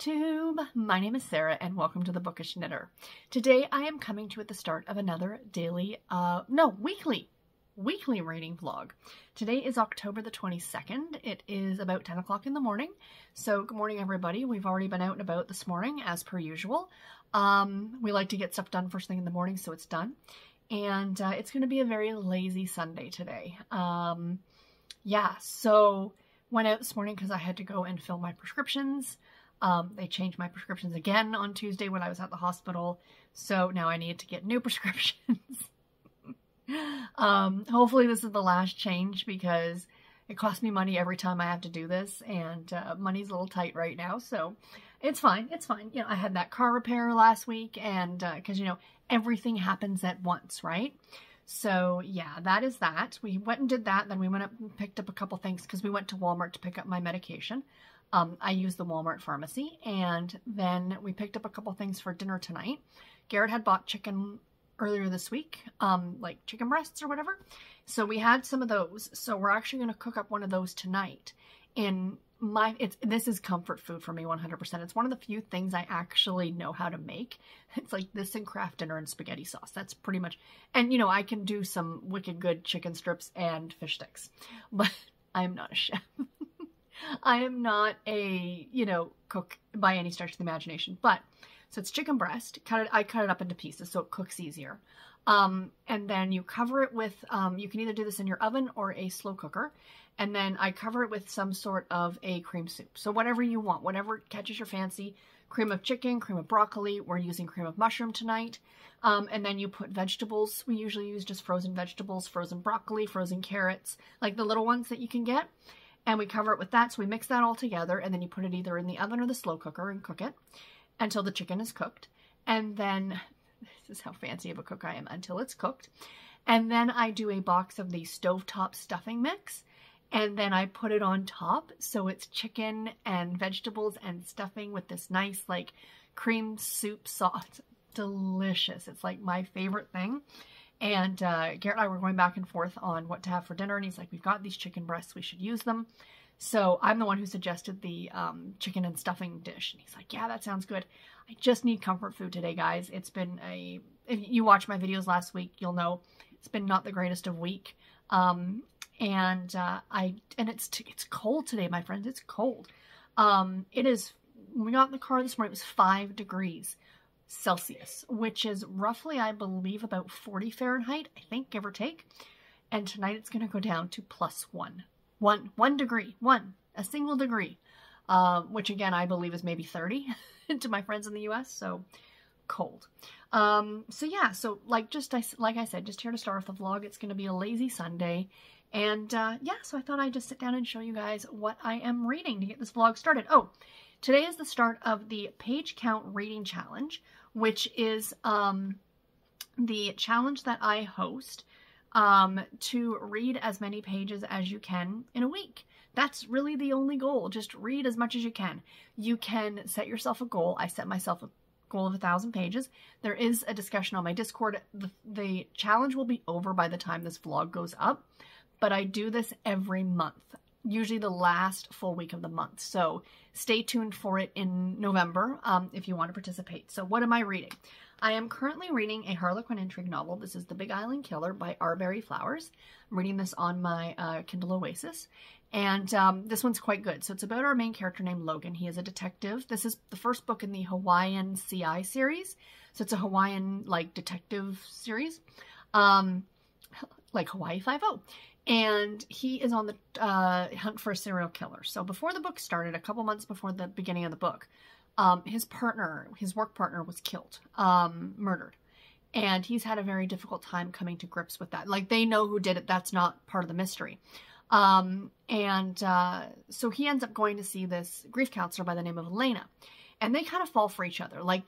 YouTube! My name is Sarah and welcome to the Bookish Knitter. Today I am coming to you at the start of another weekly reading vlog. Today is October the 22nd. It is about 10 o'clock in the morning. So good morning everybody. We've already been out and about this morning as per usual. We like to get stuff done first thing in the morning so it's done. And it's going to be a very lazy Sunday today. So went out this morning because I had to go and fill my prescriptions. They changed my prescriptions again on Tuesday when I was at the hospital. So now I need to get new prescriptions. Hopefully this is the last change because it costs me money every time I have to do this, and money's a little tight right now. So it's fine. It's fine. You know, I had that car repair last week, and because, you know, everything happens at once, right? So yeah, that is that. We went and did that. Then we went up and picked up a couple things because we went to Walmart to pick up my medication. I used the Walmart pharmacy, and then we picked up a couple things for dinner tonight. Garrett had bought chicken earlier this week, like chicken breasts or whatever. So we had some of those. So we're actually going to cook up one of those tonight. This is comfort food for me 100%. It's one of the few things I actually know how to make. It's like this and Kraft dinner and spaghetti sauce. That's pretty much, and you know, I can do some wicked good chicken strips and fish sticks, but I am not a chef. I am not a, you know, cook by any stretch of the imagination, but so it's chicken breast. I cut it up into pieces so it cooks easier. And then you cover it with, you can either do this in your oven or a slow cooker. And then I cover it with some sort of a cream soup. So whatever you want, whatever catches your fancy. Cream of chicken, cream of broccoli. We're using cream of mushroom tonight. And then you put vegetables. We usually use just frozen vegetables, frozen broccoli, frozen carrots, like the little ones that you can get. And we cover it with that. So we mix that all together, and then you put it either in the oven or the slow cooker and cook it until the chicken is cooked. And then, this is how fancy of a cook I am, until it's cooked. And then I do a box of the stovetop stuffing mix. And then I put it on top, so it's chicken and vegetables and stuffing with this nice, like, cream soup sauce. Delicious. It's, like, my favorite thing. And Garrett and I were going back and forth on what to have for dinner, and he's like, we've got these chicken breasts, we should use them. So I'm the one who suggested the chicken and stuffing dish, and he's like, yeah, that sounds good. I just need comfort food today, guys. It's been if you watched my videos last week, you'll know it's been not the greatest of week. And it's cold today, my friends. It's cold. It is, when we got in the car this morning, it was 5 degrees Celsius, which is roughly, I believe, about 40 Fahrenheit, I think, give or take. And tonight it's going to go down to +1. One degree, a single degree, which again, I believe is maybe 30 to my friends in the US. So cold. So yeah, so like I said, just here to start off the vlog. It's going to be a lazy Sunday. And yeah, so I thought I'd just sit down and show you guys what I am reading to get this vlog started. Oh, today is the start of the page count reading challenge, which is the challenge that I host to read as many pages as you can in a week. That's really the only goal. Just read as much as you can. You can set yourself a goal. I set myself a goal of 1,000 pages. There is a discussion on my Discord. The challenge will be over by the time this vlog goes up, but I do this every month, usually the last full week of the month. So stay tuned for it in November if you want to participate. So what am I reading? I am currently reading a Harlequin intrigue novel. This is The Big Island Killer by Barri Flowers. I'm reading this on my Kindle Oasis. And this one's quite good. So it's about our main character named Logan. He is a detective. This is the first book in the Hawaiian CI series. So it's a Hawaiian, like, detective series. Like Hawaii Five-0. And he is on the hunt for a serial killer. So before the book started, a couple months before the beginning of the book, his work partner was killed, murdered. And he's had a very difficult time coming to grips with that. Like, they know who did it. That's not part of the mystery. So he ends up going to see this grief counselor by the name of Elena. And they kind of fall for each other. Like,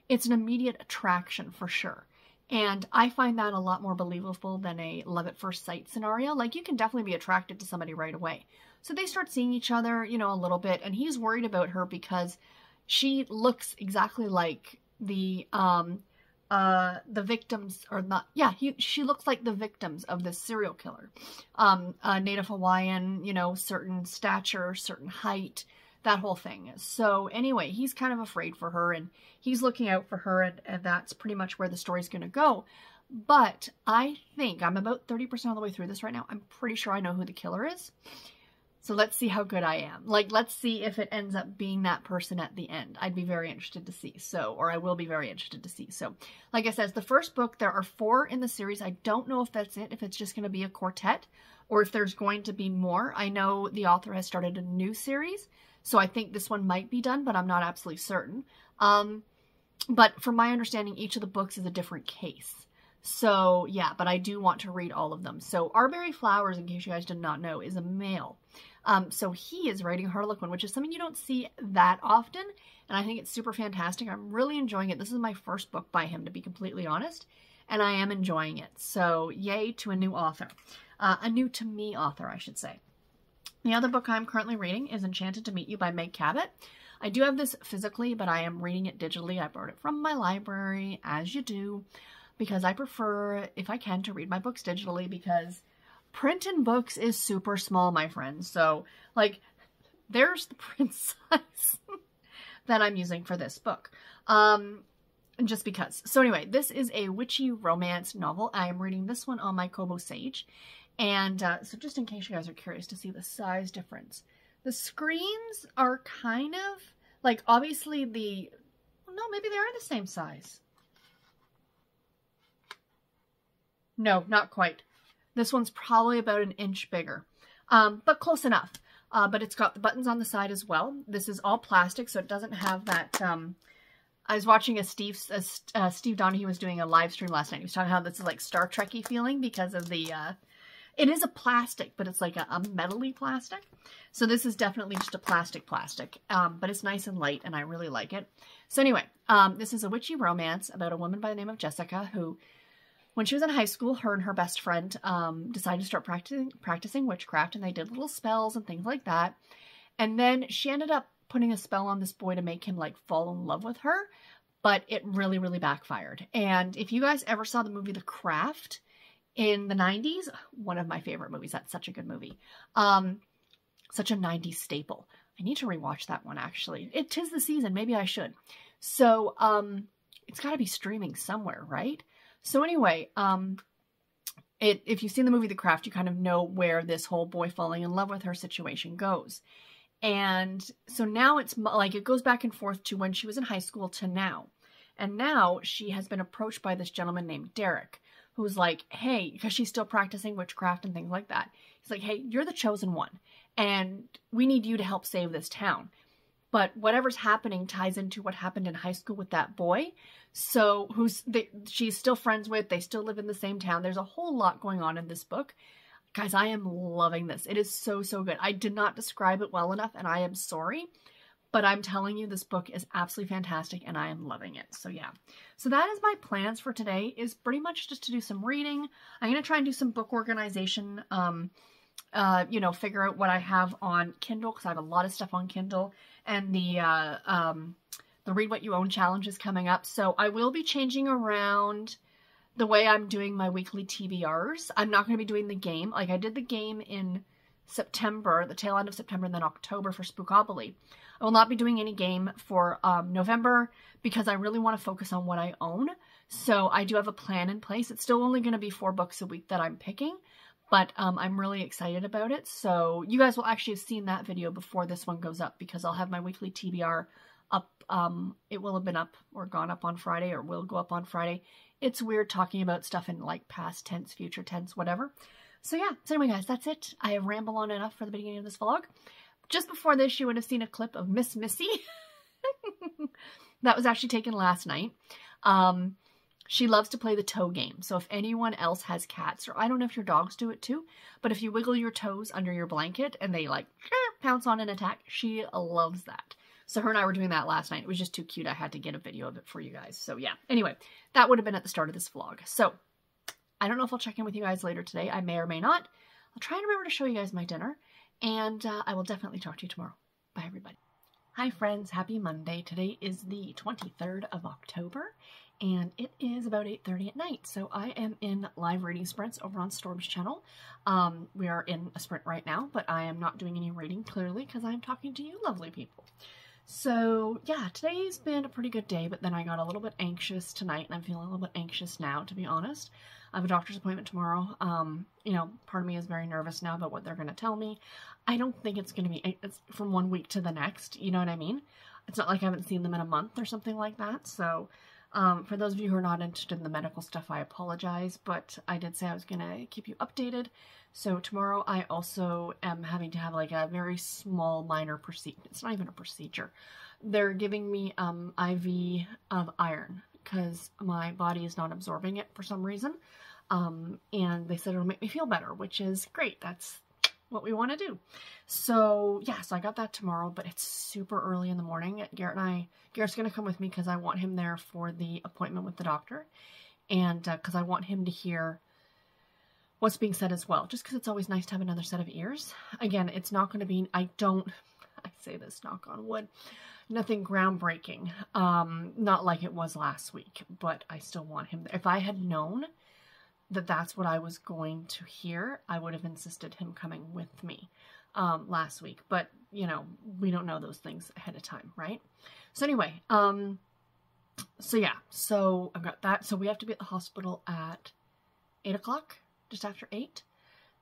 it's an immediate attraction for sure. And I find that a lot more believable than a love at first sight scenario. Like, you can definitely be attracted to somebody right away. So they start seeing each other, you know, a little bit. And he's worried about her because she looks exactly like the victims, or not. Yeah, she looks like the victims of this serial killer. Native Hawaiian, you know, certain stature, certain height, that whole thing. So anyway, he's kind of afraid for her, and he's looking out for her, and that's pretty much where the story's going to go. But I think I'm about 30% of the way through this right now. I'm pretty sure I know who the killer is. So let's see how good I am. Like, let's see if it ends up being that person at the end. I'd be very interested to see. So, or I will be very interested to see. So, like I said, it's the first book. There are 4 in the series. I don't know if that's it, if it's just going to be a quartet, or if there's going to be more. I know the author has started a new series, so I think this one might be done, but I'm not absolutely certain. But from my understanding, each of the books is a different case. So, yeah, but I do want to read all of them. So, Arbery Flowers, in case you guys did not know, is a male. So he is writing Harlequin, which is something you don't see that often, and I think it's super fantastic. I'm really enjoying it. This is my first book by him, to be completely honest, and I am enjoying it. So, yay to a new author. A new to me author, I should say. The other book I'm currently reading is Enchanted to Meet You by Meg Cabot. I do have this physically, but I am reading it digitally. I borrowed it from my library, as you do, because I prefer, if I can, to read my books digitally, because print in books is super small, my friends. So, like, there's the print size that I'm using for this book. Just because. So anyway, this is a witchy romance novel. I am reading this one on my Kobo Sage. And so just in case you guys are curious to see the size difference, the screens are kind of, like, obviously no, maybe they are the same size. No, not quite. This one's probably about an inch bigger, but close enough. But it's got the buttons on the side as well. This is all plastic, so it doesn't have that. I was watching Steve Donahue was doing a live stream last night. He was talking how this is like Star Trek-y feeling because of the, it is a plastic, but it's like a metal-y plastic. So this is definitely just a plastic, but it's nice and light, and I really like it. So anyway, this is a witchy romance about a woman by the name of Jessica who, when she was in high school, her and her best friend decided to start practicing witchcraft, and they did little spells and things like that. And then she ended up putting a spell on this boy to make him, like, fall in love with her, but it really, really backfired. And if you guys ever saw the movie The Craft in the 90s, one of my favorite movies. That's such a good movie. Such a 90s staple. I need to rewatch that one, actually. It 'tis the season. Maybe I should. So, it's got to be streaming somewhere, right? So anyway, if you've seen the movie The Craft, you kind of know where this whole boy falling in love with her situation goes. And so now it's like it goes back and forth to when she was in high school to now. And now she has been approached by this gentleman named Derek, who's like, hey, because she's still practicing witchcraft and things like that. He's like, hey, you're the chosen one, and we need you to help save this town. But whatever's happening ties into what happened in high school with that boy. So she's still friends with, they still live in the same town. There's a whole lot going on in this book. Guys, I am loving this. It is so, so good. I did not describe it well enough, and I am sorry. But I'm telling you, this book is absolutely fantastic, and I am loving it. So yeah. So that is my plans for today, is pretty much just to do some reading. I'm going to try and do some book organization, you know, figure out what I have on Kindle, because I have a lot of stuff on Kindle. And the Read What You Own challenge is coming up. So I will be changing around the way I'm doing my weekly TBRs. I'm not going to be doing the game. Like, I did the game in September, the tail end of September, and then October for Spookopoly. I will not be doing any game for November because I really want to focus on what I own. So I do have a plan in place. It's still only going to be 4 books a week that I'm picking, but I'm really excited about it. So you guys will actually have seen that video before this one goes up, because I'll have my weekly TBR up. It will have been up or gone up on Friday, or will go up on Friday. It's weird talking about stuff in like past tense, future tense, whatever. So yeah, so anyway guys, that's it. I have rambled on enough for the beginning of this vlog. Just before this, you would have seen a clip of Miss Missy. That was actually taken last night. She loves to play the toe game. So if anyone else has cats, or I don't know if your dogs do it too, but if you wiggle your toes under your blanket and they like pounce on and attack, she loves that. So her and I were doing that last night. It was just too cute. I had to get a video of it for you guys. So yeah, anyway, that would have been at the start of this vlog. So I don't know if I'll check in with you guys later today. I may or may not. I'll try and remember to show you guys my dinner, and I will definitely talk to you tomorrow. Bye, everybody. Hi friends, happy Monday. Today is the 23rd of October and it is about 8:30 at night. So I am in live reading sprints over on Storm's channel. We are in a sprint right now, but I am not doing any reading clearly because I'm talking to you lovely people. So yeah, today's been a pretty good day, but then I got a little bit anxious tonight and I'm feeling a little bit anxious now, to be honest. I have a doctor's appointment tomorrow. You know, part of me is very nervous now about what they're going to tell me. I don't think it's going to be it's from one week to the next. You know what I mean? It's not like I haven't seen them in a month or something like that. So for those of you who are not interested in the medical stuff, I apologize. But I did say I was going to keep you updated. So tomorrow I also am having to have like a very small minor procedure. It's not even a procedure. They're giving me IV of iron because my body is not absorbing it for some reason. And they said it'll make me feel better, which is great. That's what we want to do. So yeah, so I got that tomorrow, but it's super early in the morning. Garrett's going to come with me because I want him there for the appointment with the doctor. And because I want him to hear what's being said as well, just because it's always nice to have another set of ears. Again, it's not going to be, I say this, knock on wood, nothing groundbreaking, not like it was last week, but I still want him there. If I had known that that's what I was going to hear, I would have insisted him coming with me last week. But, you know, we don't know those things ahead of time, right? So anyway, so yeah, so I've got that. So we have to be at the hospital at 8 o'clock, just after 8.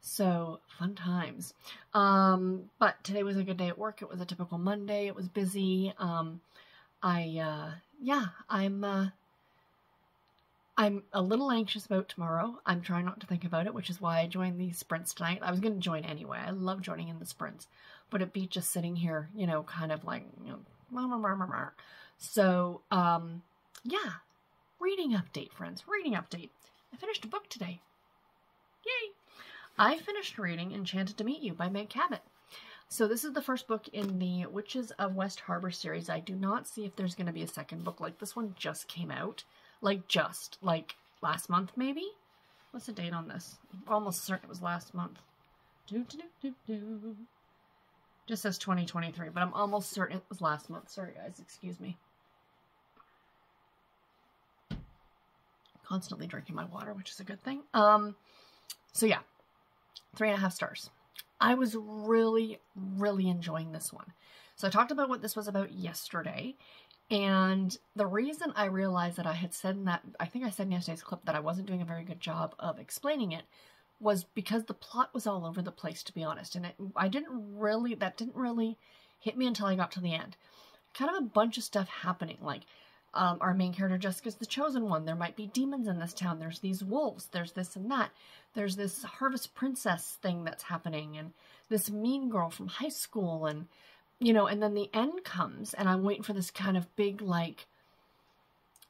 So fun times. But today was a good day at work. It was a typical Monday. It was busy. I'm a little anxious about tomorrow. I'm trying not to think about it, which is why I joined these sprints tonight. I was going to join anyway. I love joining in the sprints, but it beat just sitting here, you know, kind of like, you know, so, yeah, reading update, friends, reading update. I finished a book today. Yay! I finished reading Enchanted to Meet You by Cabot. So this is the first book in the Witches of West Harbor series. I do not see if there's going to be a second book. Like, this one just came out. Like last month, maybe? What's the date on this? I'm almost certain it was last month. Just says 2023, but I'm almost certain it was last month. Sorry, guys. Excuse me. Constantly drinking my water, which is a good thing. So yeah, 3.5 stars. I was really, really enjoying this one. So I talked about what this was about yesterday. And the reason I realized that I had said in that, I think I said in yesterday's clip that I wasn't doing a very good job of explaining it, was because the plot was all over the place, to be honest. And that didn't really hit me until I got to the end. Kind of a bunch of stuff happening, like our main character Jessica's the chosen one. There might be demons in this town. There's these wolves. There's this and that. There's this harvest princess thing that's happening, and this mean girl from high school, and you know, and then the end comes, and I'm waiting for this kind of big, like,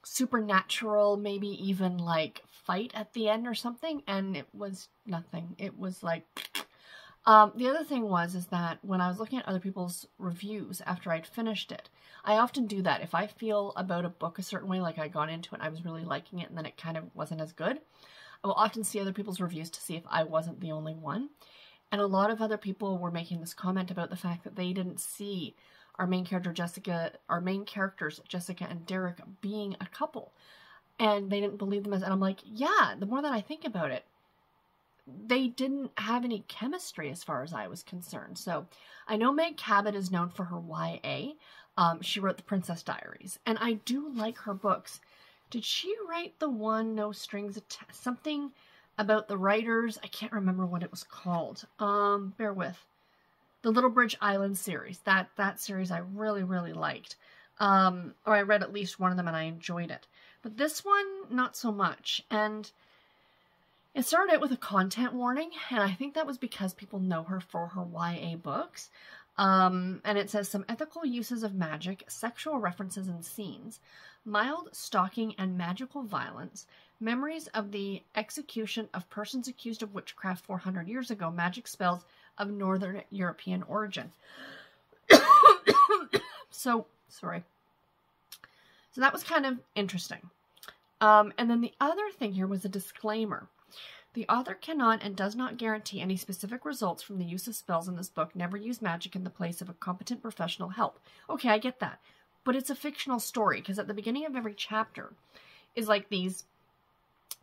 supernatural, maybe even, like, fight at the end or something, and it was nothing. It was, like, the other thing is that when I was looking at other people's reviews after I'd finished it, I often do that. If I feel about a book a certain way, like I got into it and I was really liking it, and then it kind of wasn't as good, I will often see other people's reviews to see if I wasn't the only one. And a lot of other people were making this comment about the fact that they didn't see our main characters, Jessica and Derek, being a couple. And they didn't believe them as, and I'm like, yeah, the more that I think about it, they didn't have any chemistry as far as I was concerned. So I know Cabot is known for her YA. She wrote The Princess Diaries, and I do like her books. Did she write the one, No Strings Attached, something about the writers? I can't remember what it was called. Bear with. The Little Bridge Island series. That series I really, really liked. Or I read at least one of them and I enjoyed it. But this one, not so much. And it started out with a content warning, and I think that was because people know her for her YA books. And it says some ethical uses of magic, sexual references and scenes, mild stalking and magical violence, memories of the execution of persons accused of witchcraft 400 years ago, magic spells of Northern European origin. So, sorry. So that was kind of interesting. And then the other thing here was a disclaimer. The author cannot and does not guarantee any specific results from the use of spells in this book. Never use magic in the place of a competent professional help. Okay, I get that. But it's a fictional story, because at the beginning of every chapter is like these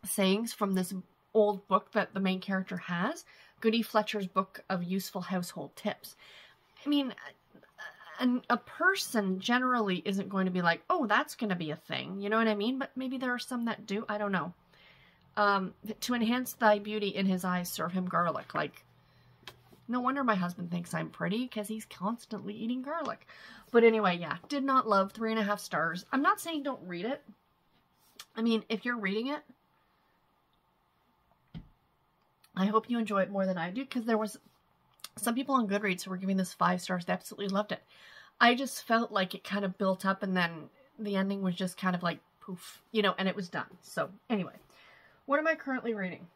sayings from this old book that the main character has. Goody Fletcher's Book of Useful Household Tips. I mean, a person generally isn't going to be like, oh, that's going to be a thing. You know what I mean? But maybe there are some that do. I don't know. To enhance thy beauty in his eyes, serve him garlic. Like, no wonder my husband thinks I'm pretty, because he's constantly eating garlic. But anyway, yeah, did not love, 3.5 stars. I'm not saying don't read it. I mean, if you're reading it, I hope you enjoy it more than I do, because there was some people on Goodreads who were giving this 5 stars. They absolutely loved it. I just felt like it kind of built up, and then the ending was just kind of like poof, you know, and it was done. So anyway, what am I currently reading?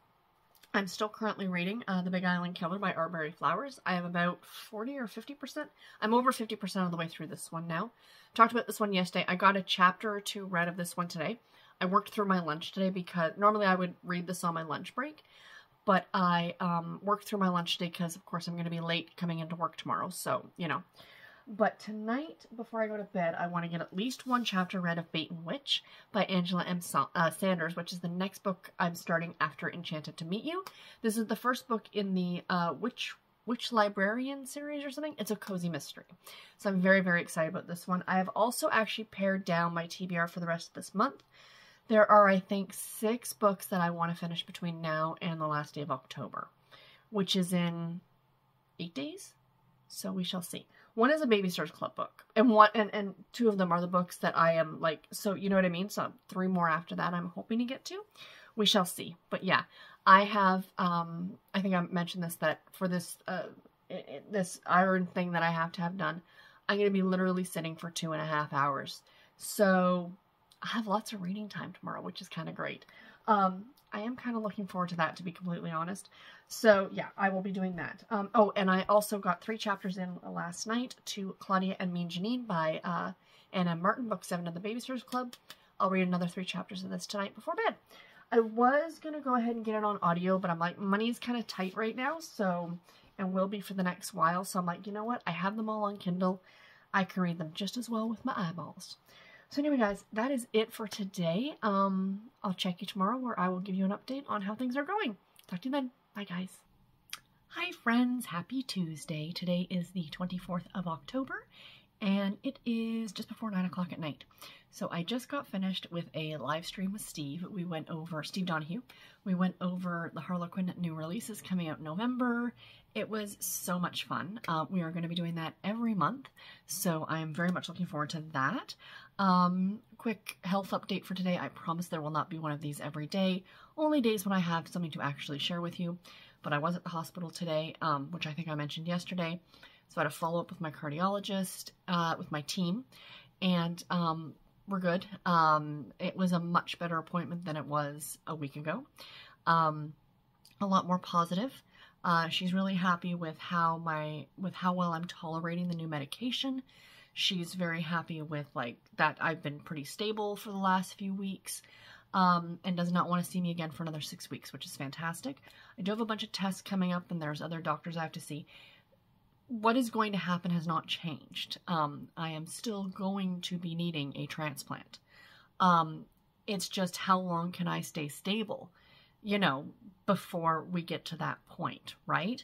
I'm still currently reading The Big Island Killer by Barri Flowers. I have about 40 or 50%. I'm over 50% of the way through this one now. Talked about this one yesterday. I got a chapter or 2 read of this one today. I worked through my lunch today, because normally I would read this on my lunch break. But I worked through my lunch today because, of course, I'm going to be late coming into work tomorrow. So, you know. But tonight, before I go to bed, I want to get at least 1 chapter read of Bait and Witch by Angela M. Sanders, which is the next book I'm starting after Enchanted to Meet You. This is the first book in the Witch Librarian series or something. It's a cozy mystery. So I'm very, very excited about this one. I have also actually pared down my TBR for the rest of this month. There are, I think, 6 books that I want to finish between now and the last day of October, which is in 8 days. So we shall see. One is a Baby Stars Club book, and 2 of them are the books that I am like, so you know what I mean? So 3 more after that I'm hoping to get to. We shall see. But yeah, I have, I think I mentioned this, that for this, this iron thing that I have to have done, I'm going to be literally sitting for 2.5 hours. So I have lots of reading time tomorrow, which is kind of great. I am kind of looking forward to that, to be completely honest. So yeah, I will be doing that. Oh, and I also got 3 chapters in last night to Claudia and Me and Janine by Anna Martin, book 7 of the Baby Stars Club. I'll read another 3 chapters of this tonight before bed. I was going to go ahead and get it on audio, but I'm like, money's kind of tight right now, so, and will be for the next while. So I'm like, you know what? I have them all on Kindle. I can read them just as well with my eyeballs. So anyway, guys, that is it for today. I'll check you tomorrow, where I will give you an update on how things are going. Talk to you then. Bye, guys. Hi, friends. Happy Tuesday. Today is the 24th of October, and it is just before 9 o'clock at night. So I just got finished with a live stream with Steve. We went over, Steve Donahue. We went over the Harlequin new releases coming out in November. It was so much fun. We are going to be doing that every month, so I am very much looking forward to that. Quick health update for today. I promise there will not be one of these every day. Only days when I have something to actually share with you. But I was at the hospital today, which I think I mentioned yesterday. So I had a follow-up with my cardiologist, with my team, and we're good. It was a much better appointment than it was a week ago. A lot more positive. She's really happy with how well I'm tolerating the new medication. She's very happy with that I've been pretty stable for the last few weeks, and does not want to see me again for another 6 weeks, which is fantastic. I do have a bunch of tests coming up, and there's other doctors I have to see. What is going to happen has not changed. I am still going to be needing a transplant. It's just how long can I stay stable, you know, before we get to that point, right?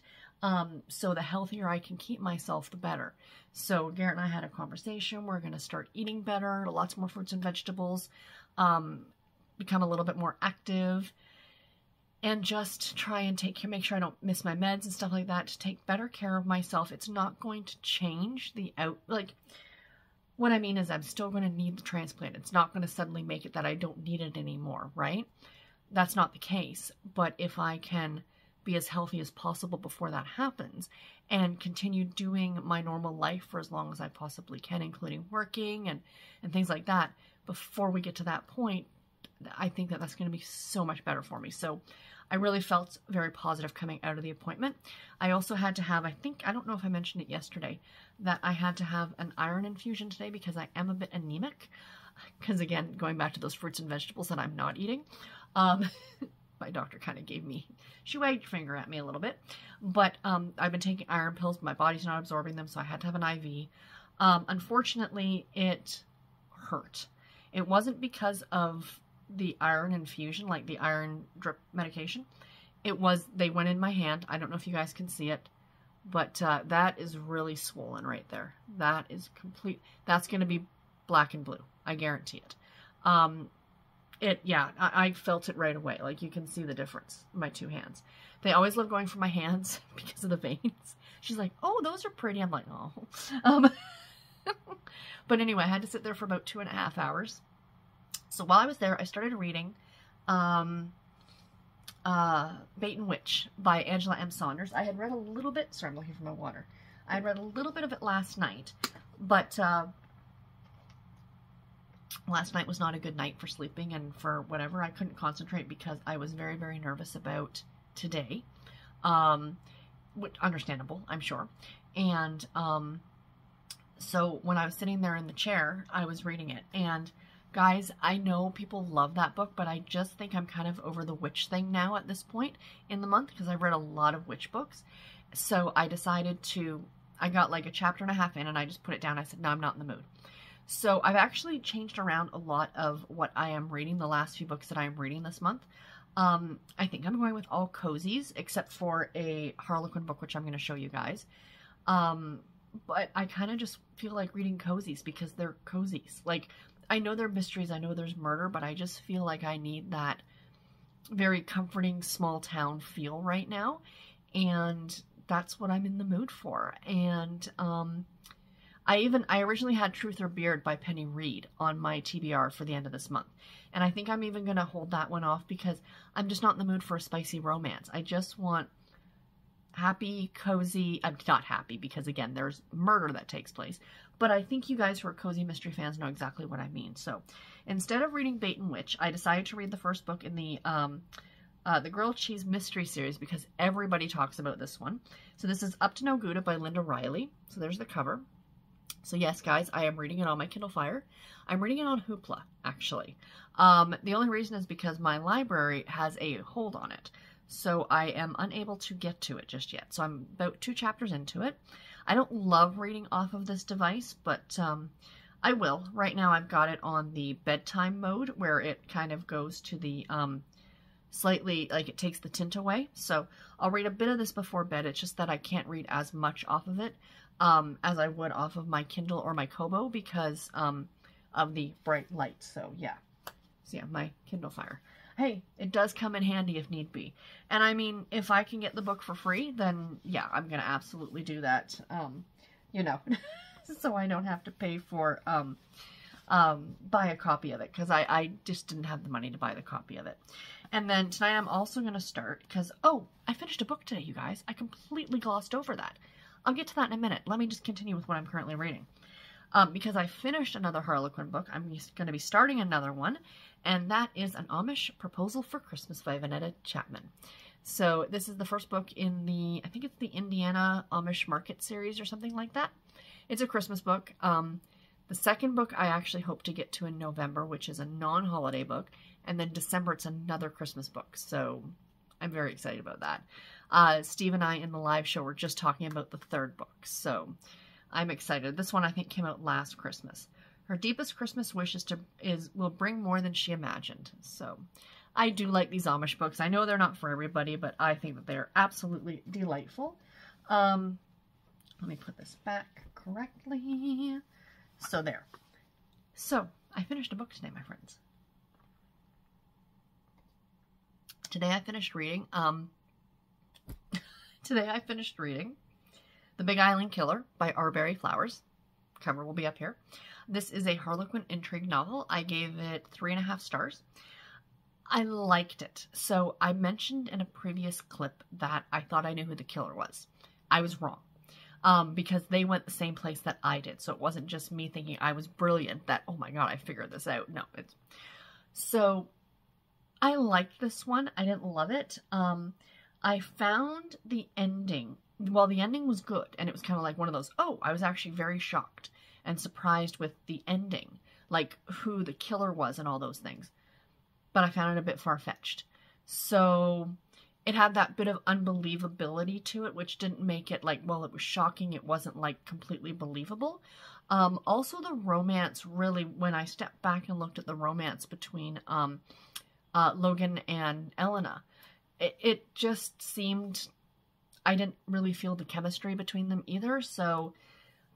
So the healthier I can keep myself, the better. So Garrett and I had a conversation. We're going to start eating better, lots more fruits and vegetables, become a little bit more active, and just try and make sure I don't miss my meds and stuff like that, to take better care of myself. It's not going to change what I mean is I'm still going to need the transplant. It's not going to suddenly make it that I don't need it anymore, right? That's not the case. But if I can be as healthy as possible before that happens and continue doing my normal life for as long as I possibly can, including working and things like that, before we get to that point, I think that that's going to be so much better for me. So I really felt very positive coming out of the appointment. I also had to have, I don't know if I mentioned it yesterday, that I had to have an iron infusion today because I am a bit anemic. Because again, going back to those fruits and vegetables that I'm not eating. I my doctor kind of she wagged her finger at me a little bit. But I've been taking iron pills, but my body's not absorbing them, so I had to have an IV. Unfortunately, it hurt. It wasn't because of the iron infusion, like the iron drip medication. It was, they went in my hand. I don't know if you guys can see it, but that is really swollen right there. That is that's going to be black and blue. I guarantee it. I felt it right away. Like, you can see the difference in my two hands. They always love going for my hands because of the veins. She's like, oh, those are pretty. I'm like, oh. But anyway, I had to sit there for about 2.5 hours. So while I was there, I started reading Bait and Witch by Angela M. Saunders. I had read a little bit. Sorry, I'm looking for my water. I had read a little bit of it last night, but last night was not a good night for sleeping and for whatever. I couldn't concentrate because I was very, very nervous about today. Which, understandable, I'm sure. And so when I was sitting there in the chair, I was reading it. And guys, I know people love that book, but I just think I'm kind of over the witch thing now at this point in the month because I've read a lot of witch books. So I decided I got like a chapter and a half in and I just put it down. I said, no, I'm not in the mood. So I've actually changed around a lot of what I am reading, the last few books that I am reading this month. I think I'm going with all cozies, except for a Harlequin book, which I'm going to show you guys. But I kind of just feel like reading cozies because they're cozies. Like, I know they're mysteries, I know there's murder, but I just feel like I need that very comforting small town feel right now. And that's what I'm in the mood for. And I originally had Truth or Beard by Penny Reed on my TBR for the end of this month. And I think I'm even going to hold that one off because I'm just not in the mood for a spicy romance. I just want happy, cozy, I'm not happy because, again, there's murder that takes place. But I think you guys who are cozy mystery fans know exactly what I mean. So instead of reading Bait and Witch, I decided to read the first book in the Grilled Cheese Mystery Series because everybody talks about this one. So this is Up to No Gouda by Linda Reilly. So there's the cover. So yes, guys, I am reading it on my Kindle Fire. I'm reading it on Hoopla, actually. The only reason is because my library has a hold on it. So I am unable to get to it just yet. So I'm about 2 chapters into it. I don't love reading off of this device, but I will. Right now I've got it on the bedtime mode where it kind of goes to the slightly, like it takes the tint away. So I'll read a bit of this before bed. It's just that I can't read as much off of it as I would off of my Kindle or my Kobo because of the bright light. So yeah. So yeah, my Kindle Fire. Hey, it does come in handy if need be. And I mean, if I can get the book for free, then yeah, I'm going to absolutely do that, you know, so I don't have to pay for, buy a copy of it, because I just didn't have the money to buy the copy of it. And then tonight I'm also going to start, because, oh, I finished a book today, you guys. I completely glossed over that. I'll get to that in a minute. Let me just continue with what I'm currently reading. Because I finished another Harlequin book, I'm going to be starting another one, and that is An Amish Proposal for Christmas by Vanetta Chapman. So this is the first book in the, I think it's the Indiana Amish Market series or something like that. It's a Christmas book. The second book I actually hope to get to in November, which is a non-holiday book, and then December it's another Christmas book. So I'm very excited about that. Steve and I in the live show were just talking about the third book, so I'm excited. This one I think came out last Christmas. Her deepest Christmas wish will bring more than she imagined. So I do like these Amish books. I know they're not for everybody, but I think that they're absolutely delightful. Let me put this back correctly. So there. So I finished a book today, my friends. Today I finished reading The Big Island Killer by Arbery Flowers. Cover will be up here. This is a Harlequin intrigue novel. I gave it 3.5 stars. I liked it. So I mentioned in a previous clip that I thought I knew who the killer was. I was wrong. Because they went the same place that I did. So it wasn't just me thinking I was brilliant that, oh my god, I figured this out. No, so I liked this one. I didn't love it. I found the ending, well, the ending was good. And it was kind of like one of those, oh, I was actually very shocked and surprised with the ending, like who the killer was and all those things. But I found it a bit far-fetched. So it had that bit of unbelievability to it, which didn't make it like, well, it was shocking. It wasn't like completely believable. Also the romance really, when I stepped back and looked at the romance between Logan and Elena, it just seemed, I didn't really feel the chemistry between them either. So,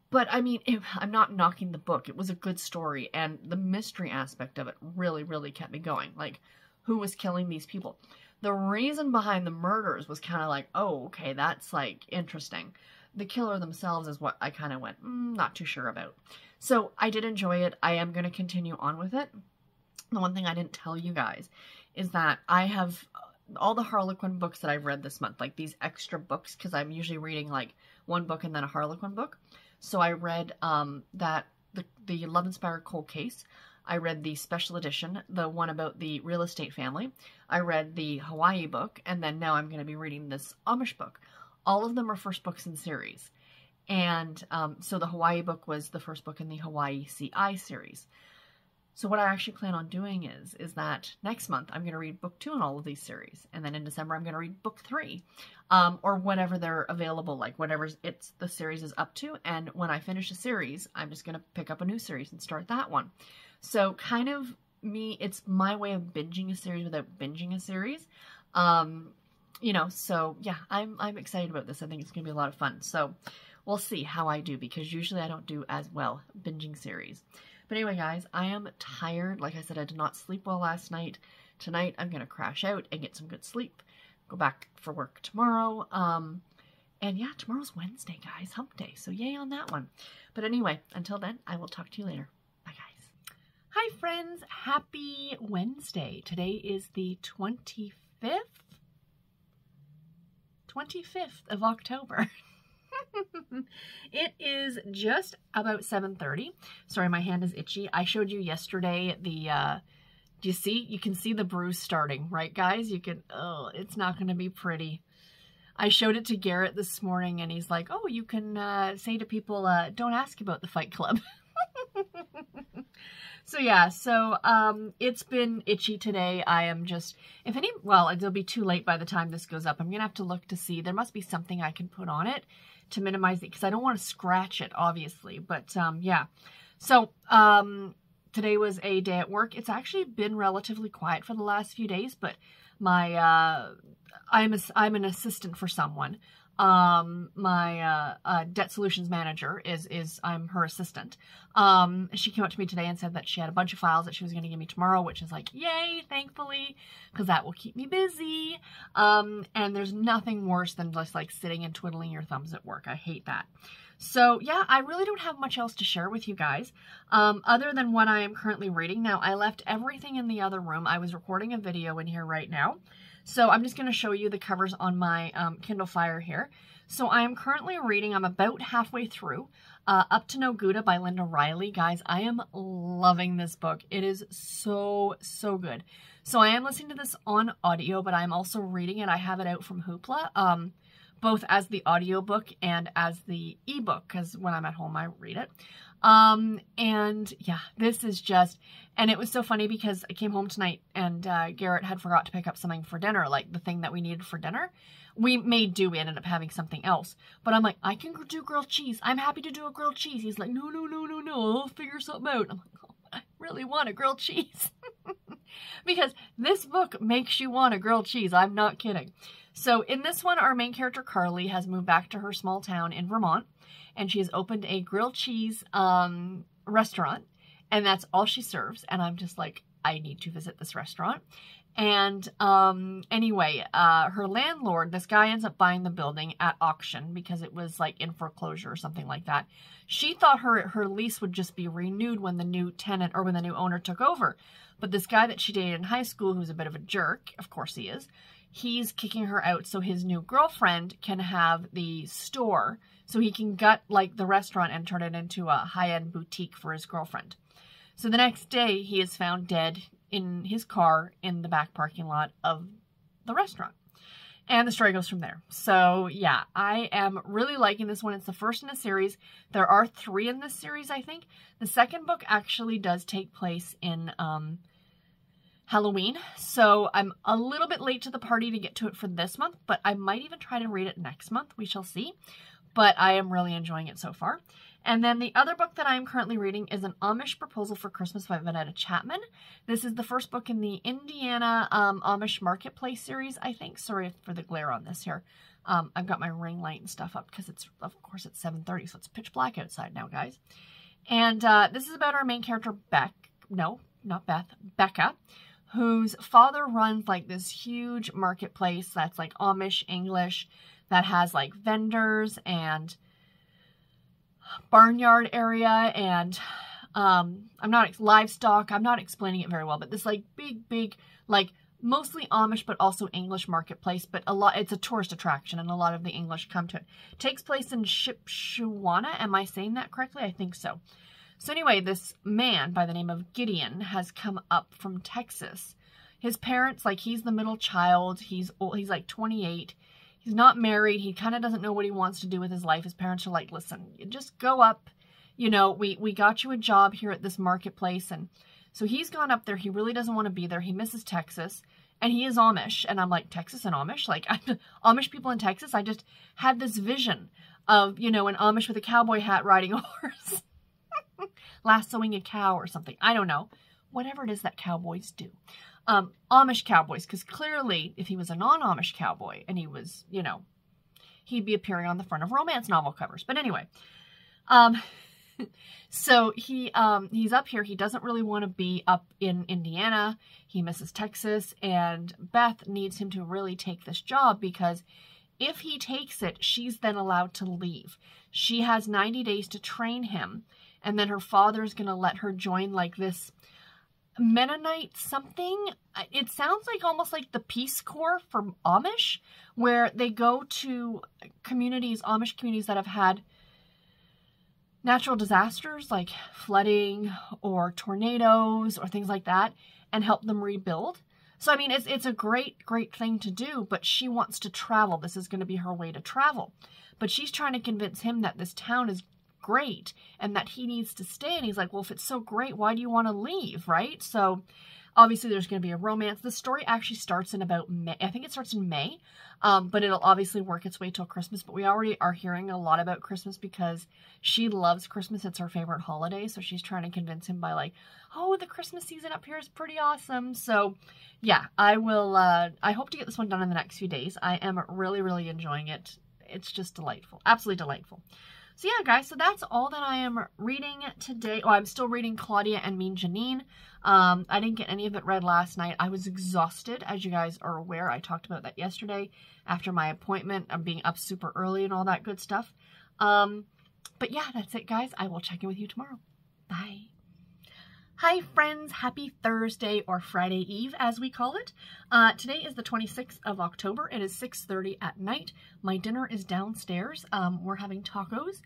but I mean, I'm not knocking the book. It was a good story, and the mystery aspect of it really, really kept me going. Like, who was killing these people? The reason behind the murders was kind of like, oh, okay, that's like interesting. The killer themselves is what I kind of went, not too sure about. So I did enjoy it. I am going to continue on with it. The one thing I didn't tell you guys is that I have all the Harlequin books that I've read this month, like these extra books, because I'm usually reading like one book and then a Harlequin book. So I read the Love Inspired Cold Case. I read the special edition, the one about the real estate family. I read the Hawaii book, and then now I'm going to be reading this Amish book. All of them are first books in series. And so the Hawaii book was the first book in the Hawaii CI series. So what I actually plan on doing is that next month I'm going to read book 2 in all of these series. And then in December I'm going to read book 3. Or whenever they're available, like whatever the series is up to. And when I finish a series, I'm just going to pick up a new series and start that one. So kind of it's my way of binging a series without binging a series. You know, so yeah, I'm excited about this. I think it's going to be a lot of fun. So we'll see how I do, because usually I don't do as well binging series. But anyway, guys, I am tired. Like I said, I did not sleep well last night. Tonight, I'm going to crash out and get some good sleep. Go back for work tomorrow. And yeah, tomorrow's Wednesday, guys. Hump day. So yay on that one. But anyway, until then, I will talk to you later. Bye, guys. Hi, friends. Happy Wednesday. Today is the 25th of October. It is just about 7:30. Sorry, my hand is itchy. I showed you yesterday the, do you see? You can see the bruise starting, right, guys? You can, oh, it's not going to be pretty. I showed it to Garrett this morning, and he's like, oh, you can say to people, don't ask about the Fight Club. So yeah, so it's been itchy today. I am just, well, it'll be too late by the time this goes up. I'm going to have to look to see. There must be something I can put on it to minimize it, because I don't want to scratch it, obviously. But yeah, so today was a day at work. It's actually been relatively quiet for the last few days, but my I'm an assistant for someone. My debt solutions manager I'm her assistant. She came up to me today and said that she had a bunch of files that she was going to give me tomorrow, which is like, yay, thankfully, because that will keep me busy. And there's nothing worse than just like sitting and twiddling your thumbs at work. I hate that. So yeah, I really don't have much else to share with you guys, other than what I am currently reading. Now, I left everything in the other room. I was recording a video in here right now. So I'm just going to show you the covers on my Kindle Fire here. So I am currently reading, I'm about halfway through, Up to No Gouda by Reilly. Guys, I am loving this book. It is so, so good. So I am listening to this on audio, but I'm also reading it. I have it out from Hoopla, both as the audiobook and as the ebook, because when I'm at home, I read it. And yeah, this is just, and it was so funny because I came home tonight and Garrett had forgot to pick up something for dinner, like the thing that we needed for dinner. We made do, we ended up having something else. But I'm like, I can do grilled cheese. I'm happy to do a grilled cheese. He's like, no, I'll figure something out. I'm like, oh, I really want a grilled cheese. Because this book makes you want a grilled cheese. I'm not kidding. So in this one, our main character, Carly, has moved back to her small town in Vermont. And she has opened a grilled cheese restaurant. And that's all she serves. And I'm just like, I need to visit this restaurant. And anyway, her landlord, this guy ends up buying the building at auction because it was like in foreclosure or something like that. She thought her lease would just be renewed when the new tenant or when the new owner took over. But this guy that she dated in high school, who's a bit of a jerk, of course he is, he's kicking her out so his new girlfriend can have the store, so he can gut like the restaurant and turn it into a high-end boutique for his girlfriend. So the next day, he is found dead in his car in the back parking lot of the restaurant. And the story goes from there. So yeah, I am really liking this one. It's the first in a series. There are 3 in this series, I think. The second book actually does take place in Halloween. So I'm a little bit late to the party to get to it for this month, but I might even try to read it next month. We shall see. But I am really enjoying it so far. And then the other book that I am currently reading is An Amish Proposal for Christmas by Vanetta Chapman. This is the first book in the Indiana Amish Marketplace series, I think. Sorry for the glare on this here. I've got my ring light and stuff up because it's, of course, it's 7:30, so it's pitch black outside now, guys. And this is about our main character, Becca, whose father runs like this huge marketplace that's like Amish English, that has like vendors and barnyard area and livestock. I'm not explaining it very well, but this like big like mostly Amish but also English marketplace, but it's a tourist attraction and a lot of the English come to it. It takes place in Shipshewana. Am I saying that correctly? I think so. So anyway, this man by the name of Gideon has come up from Texas. His parents, like, he's the middle child. He's old, he's like 28. He's not married. He kind of doesn't know what he wants to do with his life. His parents are like, listen, just go up. You know, we got you a job here at this marketplace. And so he's gone up there. He really doesn't want to be there. He misses Texas. And he is Amish. And I'm like, Texas and Amish? Like, Amish people in Texas? I just had this vision of, you know, an Amish with a cowboy hat riding a horse. Lassoing a cow or something. I don't know. Whatever it is that cowboys do. Amish cowboys, because clearly if he was a non-Amish cowboy and he was, you know, he'd be appearing on the front of romance novel covers. But anyway, so he's up here. He doesn't really want to be up in Indiana. He misses Texas, and Beth needs him to really take this job because if he takes it, she's then allowed to leave. She has 90 days to train him, and then her father's going to let her join like this Mennonite something. It sounds like almost like the Peace Corps for Amish, where they go to communities, Amish communities that have had natural disasters like flooding or tornadoes or things like that and help them rebuild. So, I mean, it's a great thing to do, but she wants to travel. This is going to be her way to travel. But she's trying to convince him that this town is great and that he needs to stay. And he's like, well, if it's so great, why do you want to leave, right? So obviously there's going to be a romance. The story actually starts in about May. I think it starts in May, but it'll obviously work its way till Christmas. But we already are hearing a lot about Christmas because she loves Christmas. It's her favorite holiday. So she's trying to convince him by like, oh, the Christmas season up here is pretty awesome. So yeah, I hope to get this one done in the next few days. I am really enjoying it. It's just delightful. Absolutely delightful. So yeah, guys, so that's all that I am reading today. Oh, I'm still reading Claudia and Mean Janine. I didn't get any of it read last night. I was exhausted, as you guys are aware. I talked about that yesterday after my appointment. I'm being up super early and all that good stuff. But yeah, that's it, guys. I will check in with you tomorrow. Bye. Hi friends, happy Thursday or Friday Eve as we call it. Today is the 26th of October. It is 6:30 at night. My dinner is downstairs. We're having tacos.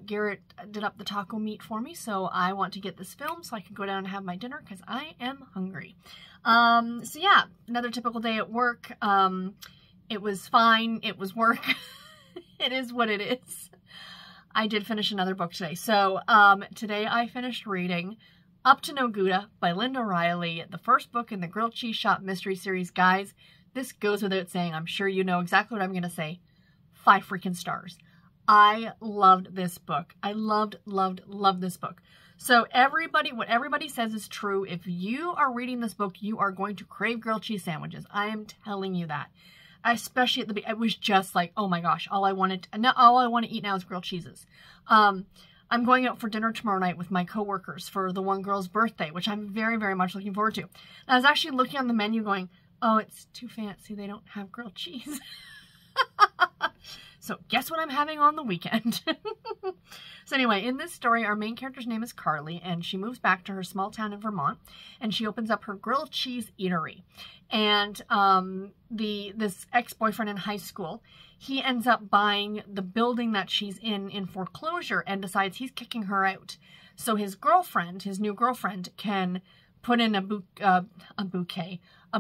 Garrett did up the taco meat for me, so I want to get this filmed so I can go down and have my dinner because I am hungry. So yeah, another typical day at work. It was fine. It was work. It is what it is. I did finish another book today. So today I finished reading Up to No Gouda by Linda Reilly, the first book in the Grilled Cheese Shop mystery series. Guys, this goes without saying. I'm sure you know exactly what I'm going to say. 5 freaking stars. I loved this book. I loved this book. So what everybody says is true. If you are reading this book, you are going to crave grilled cheese sandwiches. I am telling you that. Especially at the beginning, it was just like, oh my gosh, all I want to eat now is grilled cheeses. I'm going out for dinner tomorrow night with my coworkers for the one girl's birthday, which I'm very much looking forward to. And I was actually looking on the menu going, oh, it's too fancy. They don't have grilled cheese. So guess what I'm having on the weekend? So anyway, in this story, our main character's name is Carly, and she moves back to her small town in Vermont, and she opens up her grilled cheese eatery. And this ex-boyfriend in high school, he ends up buying the building that she's in foreclosure and decides he's kicking her out. So his new girlfriend, can put in a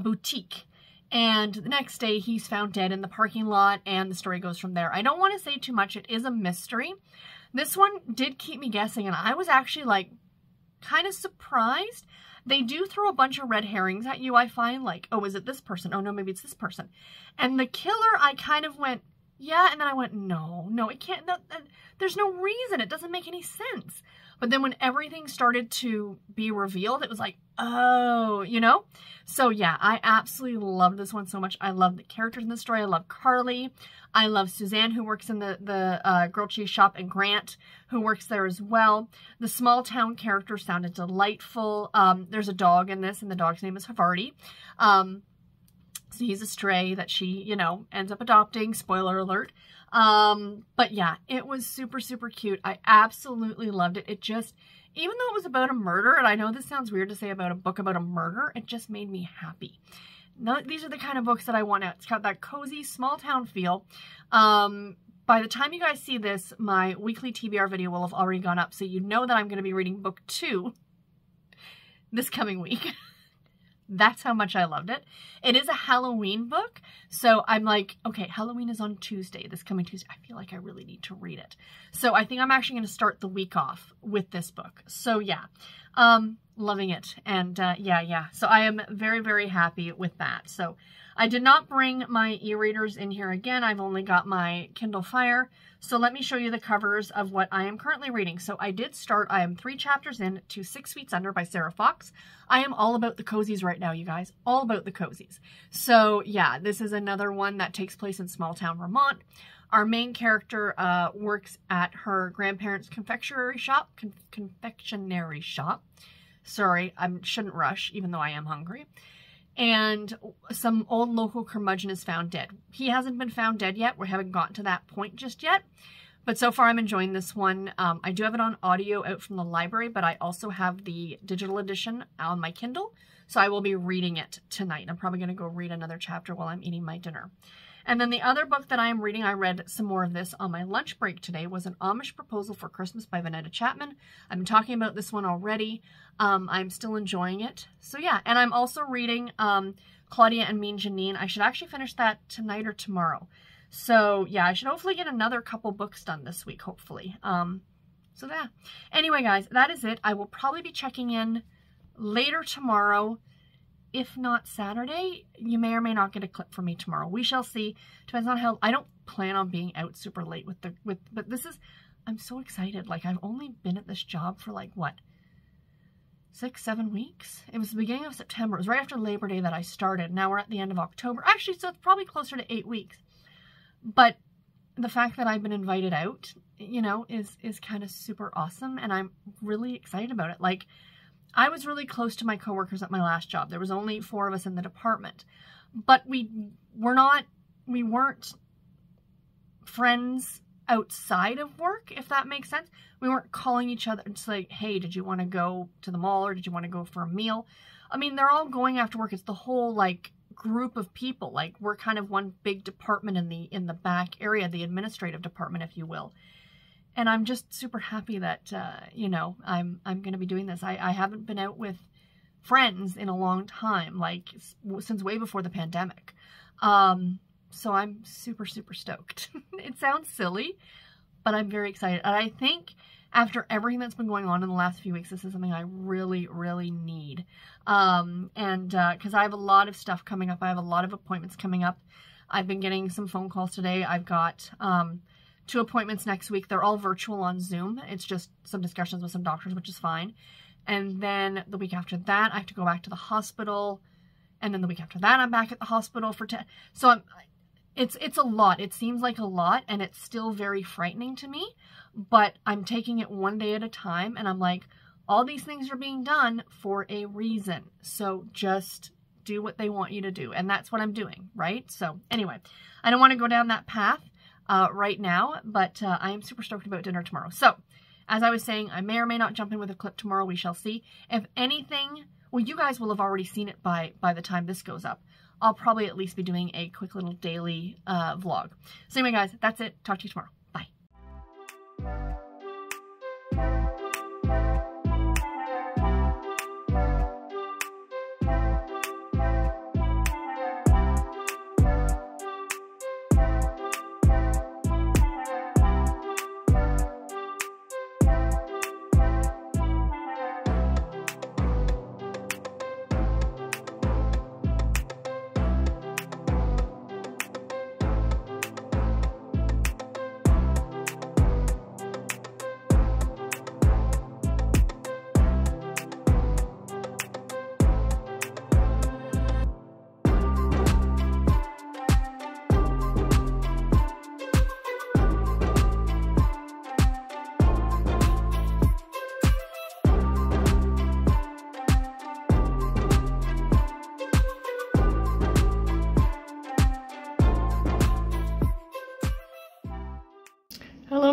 boutique. And the next day, he's found dead in the parking lot, and the story goes from there. I don't want to say too much. It is a mystery. This one did keep me guessing, and I was actually, like, kind of surprised They do throw a bunch of red herrings at you, I find, like, oh, is it this person? Oh, no, maybe it's this person. And the killer, I kind of went, yeah, and then I went, no, it can't, there's no reason. It doesn't make any sense. But then when everything started to be revealed, it was like, oh, you know? So yeah, I absolutely love this one so much. I love the characters in the story. I love Carly. I love Suzanne, who works in the grilled cheese shop, and Grant, who works there as well. The small town characters sounded delightful. There's a dog in this, and the dog's name is Havarti. So he's a stray that she, you know, ends up adopting. Spoiler alert. But yeah, it was super, super cute. I absolutely loved it. It just, even though it was about a murder, and I know this sounds weird to say about a book about a murder, it just made me happy. Now, these are the kind of books that I want out. It's got that cozy small town feel. By the time you guys see this, my weekly TBR video will have already gone up, so you know that I'm going to be reading book 2 this coming week. That's how much I loved it. It is a Halloween book, so I'm like, okay, Halloween is on Tuesday, this coming Tuesday. I feel like I really need to read it. So I think I'm actually going to start the week off with this book. So yeah, loving it. And yeah. So I am very, very happy with that. So I did not bring my e-readers in here again. I've only got my Kindle Fire. So let me show you the covers of what I am currently reading. So I did start, I am 3 chapters in to 6 Feet Under by Sarah Fox. I am all about the cozies right now, you guys. All about the cozies. So yeah, this is another one that takes place in small town Vermont. Our main character works at her grandparents' confectionery shop. Confectionery shop. Sorry, I shouldn't rush, even though I am hungry. And some old local curmudgeon is found dead. He hasn't been found dead yet. We haven't gotten to that point just yet. But so far I'm enjoying this one. I do have it on audio out from the library, but I also have the digital edition on my Kindle. So I will be reading it tonight. I'm probably going to go read another chapter while I'm eating my dinner. And then the other book that I am reading, I read some more of this on my lunch break today, was An Amish Proposal for Christmas by Vanetta Chapman. I've been talking about this one already. I'm still enjoying it. So yeah, and I'm also reading Claudia and Me and Janine. I should actually finish that tonight or tomorrow. So yeah, I should hopefully get another couple books done this week, hopefully. So yeah. Anyway, guys, that is it. I will probably be checking in later tomorrow. If not Saturday, you may or may not get a clip from me tomorrow. We shall see. Depends on how, I don't plan on being out super late but this is, I'm so excited. Like, I've only been at this job for like, what, 6-7 weeks? It was the beginning of September. It was right after Labor Day that I started. Now we're at the end of October. Actually, so it's probably closer to 8 weeks. But the fact that I've been invited out, you know, is kind of super awesome. And I'm really excited about it. Like, I was really close to my coworkers at my last job. There was only 4 of us in the department, but we weren't friends outside of work, if that makes sense. We weren't calling each other. It's like, hey, did you want to go to the mall or did you want to go for a meal? I mean, they're all going after work. It's the whole like group of people. Like, we're kind of one big department in the back area, the administrative department, if you will. And I'm just super happy that, you know, I'm going to be doing this. I haven't been out with friends in a long time, like since way before the pandemic. So I'm super, super stoked. It sounds silly, but I'm very excited. And I think after everything that's been going on in the last few weeks, this is something I really, really need. Because I have a lot of stuff coming up. I have a lot of appointments coming up. I've been getting some phone calls today. I've got 2 appointments next week. They're all virtual on Zoom. It's just some discussions with some doctors, which is fine. And then the week after that, I have to go back to the hospital. And then the week after that, I'm back at the hospital for 10. So it's a lot. It seems like a lot, and it's still very frightening to me. But I'm taking it one day at a time, and I'm like, all these things are being done for a reason. So just do what they want you to do. And that's what I'm doing, right? So anyway, I don't want to go down that path right now, but I am super stoked about dinner tomorrow. So, as I was saying, I may or may not jump in with a clip tomorrow. We shall see. If anything, well, you guys will have already seen it by the time this goes up. I'll probably at least be doing a quick little daily vlog. So anyway, guys, that's it. Talk to you tomorrow. Bye.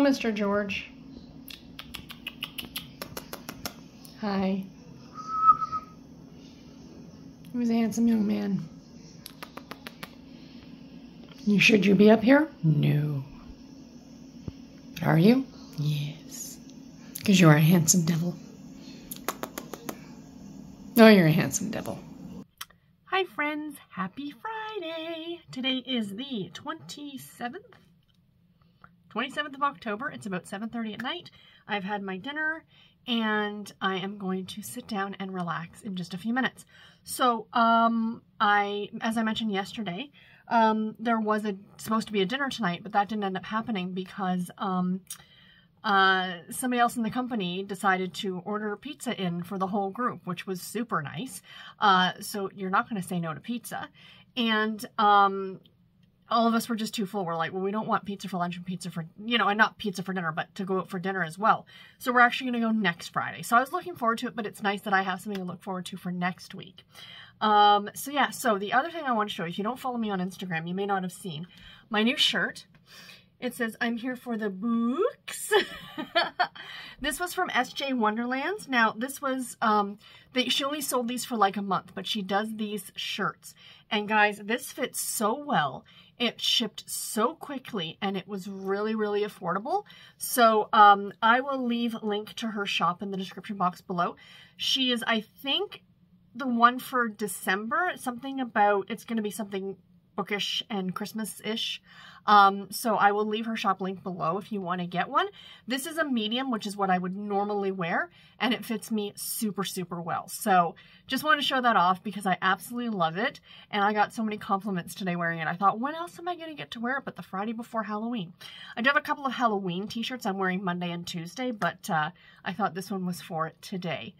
Mr. George. Hi. He was a handsome young man. Should you be up here? No. Are you? Yes. Because you are a handsome devil. Oh, you're a handsome devil. Hi friends, happy Friday. Today is the 27th of October. It's about 7:30 at night. I've had my dinner and I am going to sit down and relax in just a few minutes. So, as I mentioned yesterday, there was supposed to be a dinner tonight, but that didn't end up happening because somebody else in the company decided to order pizza in for the whole group, which was super nice. So you're not going to say no to pizza. And all of us were just too full. We're like, well, we don't want pizza for lunch and pizza for, and not pizza for dinner, but to go out for dinner as well. So we're actually going to go next Friday. So I was looking forward to it, but it's nice that I have something to look forward to for next week. So yeah, so the other thing I want to show you, if you don't follow me on Instagram, you may not have seen my new shirt. It says, I'm here for the books. This was from SJ Wonderlands. Now, this was, she only sold these for like a month, but she does these shirts. And guys, this fits so well. It shipped so quickly, and it was really, really affordable. So, I will leave a link to her shop in the description box below. She is, I think, the one for December. Something about, it's going to be something bookish and Christmas-ish. So I will leave her shop link below if you want to get one. This is a medium, which is what I would normally wear, and it fits me super, super well. So just want to show that off because I absolutely love it, and I got so many compliments today wearing it. I thought, when else am I going to get to wear it but the Friday before Halloween? I do have a couple of Halloween t-shirts I'm wearing Monday and Tuesday, but I thought this one was for today.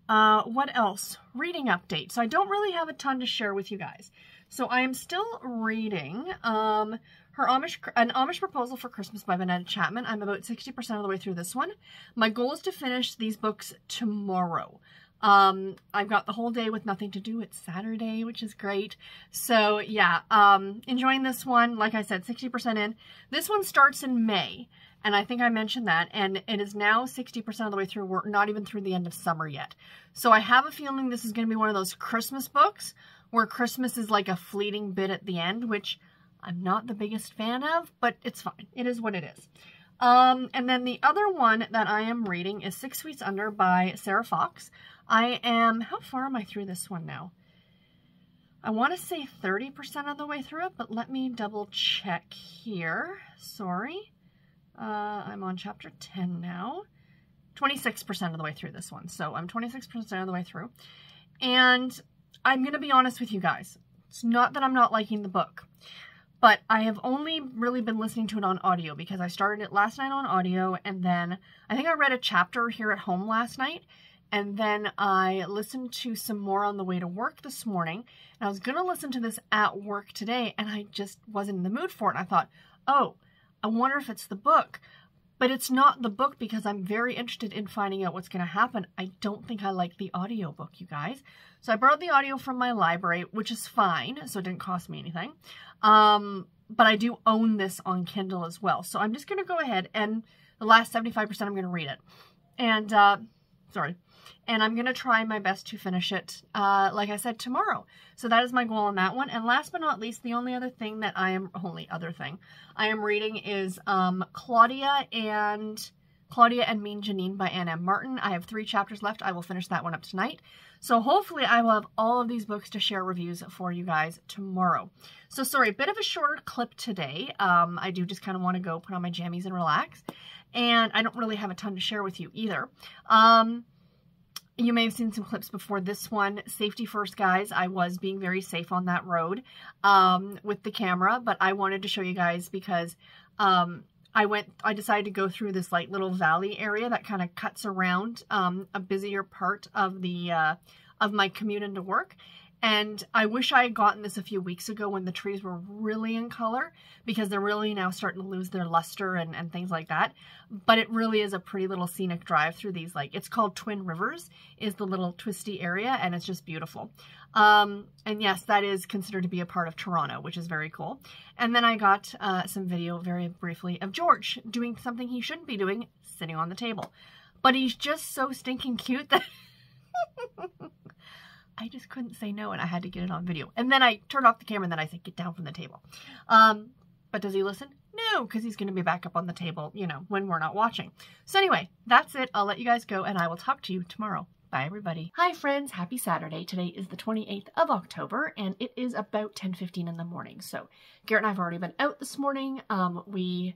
What else? Reading update. So I don't really have a ton to share with you guys. So I am still reading An Amish Proposal for Christmas by Vanetta Chapman. I'm about 60% of the way through this one. My goal is to finish these books tomorrow. I've got the whole day with nothing to do. It's Saturday, which is great. So yeah, enjoying this one. Like I said, 60% in. This one starts in May. And I think I mentioned that, and it is now 60% of the way through. We're not even through the end of summer yet. So I have a feeling this is going to be one of those Christmas books where Christmas is like a fleeting bit at the end, which I'm not the biggest fan of, but it's fine. It is what it is. And then the other one that I am reading is 6 Feet Under by Sarah Fox. How far am I through this one now? I want to say 30% of the way through it, but let me double check here. Sorry. I'm on chapter 10 now. 26% of the way through this one. So I'm 26% of the way through. And I'm going to be honest with you guys. It's not that I'm not liking the book, but I have only really been listening to it on audio because I started it last night on audio, and then I think I read a chapter here at home last night, and then I listened to some more on the way to work this morning, and I was going to listen to this at work today, and I just wasn't in the mood for it. And I thought, oh, I wonder if it's the book. But it's not the book because I'm very interested in finding out what's going to happen. I don't think I like the audiobook, you guys. So I borrowed the audio from my library, which is fine, so it didn't cost me anything. But I do own this on Kindle as well. So I'm just going to go ahead and the last 75% I'm going to read it. And, and I'm going to try my best to finish it, like I said, tomorrow. So that is my goal on that one. And last but not least, the only other thing that I am reading is Claudia and Mean Janine by Ann M. Martin. I have 3 chapters left. I will finish that one up tonight. So hopefully I will have all of these books to share reviews for you guys tomorrow. So sorry, a bit of a shorter clip today. I do just kind of want to go put on my jammies and relax. And I don't really have a ton to share with you either. You may have seen some clips before this one. Safety first, guys. I was being very safe on that road with the camera, but I wanted to show you guys because I decided to go through this like little valley area that kind of cuts around a busier part of the of my commute into work. And I wish I had gotten this a few weeks ago when the trees were really in color, because they're really now starting to lose their luster and things like that. But it really is a pretty little scenic drive through these, like, it's called Twin Rivers, is the little twisty area, and it's just beautiful. And yes, that is considered to be a part of Toronto, which is very cool. And then I got some video very briefly of George doing something he shouldn't be doing, sitting on the table. But he's just so stinking cute that I just couldn't say no, and I had to get it on video. And then I turned off the camera and then I said, get down from the table. But does he listen? No, because he's going to be back up on the table, you know, when we're not watching. So anyway, that's it. I'll let you guys go and I will talk to you tomorrow. Bye, everybody. Hi, friends. Happy Saturday. Today is the 28th of October, and it is about 10:15 in the morning. So Garrett and I have already been out this morning. We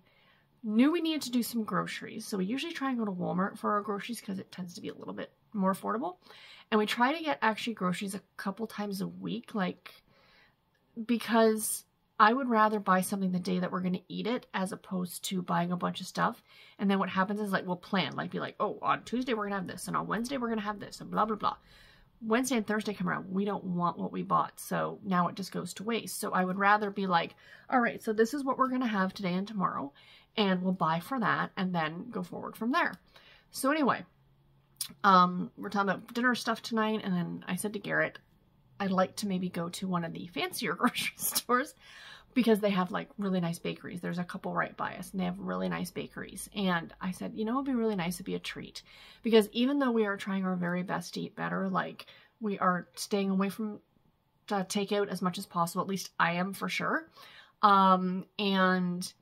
knew we needed to do some groceries. So we usually try and go to Walmart for our groceries because it tends to be a little bit more affordable. And we try to get actually groceries a couple times a week, like, because I would rather buy something the day that we're going to eat it as opposed to buying a bunch of stuff. And then what happens is, like, we'll plan, like, be like, oh, on Tuesday we're going to have this, and on Wednesday we're going to have this, and blah, blah, blah. Wednesday and Thursday come around, we don't want what we bought, so now it just goes to waste. So I would rather be like, all right, so this is what we're going to have today and tomorrow, and we'll buy for that, and then go forward from there. So anyway, we're talking about dinner stuff tonight, and then I said to Garrett, I'd like to maybe go to one of the fancier grocery stores because they have like really nice bakeries. There's a couple right by us and they have really nice bakeries. And I said, you know, it'd be really nice to be a treat because even though we are trying our very best to eat better, like we are staying away from takeout as much as possible. At least I am for sure. And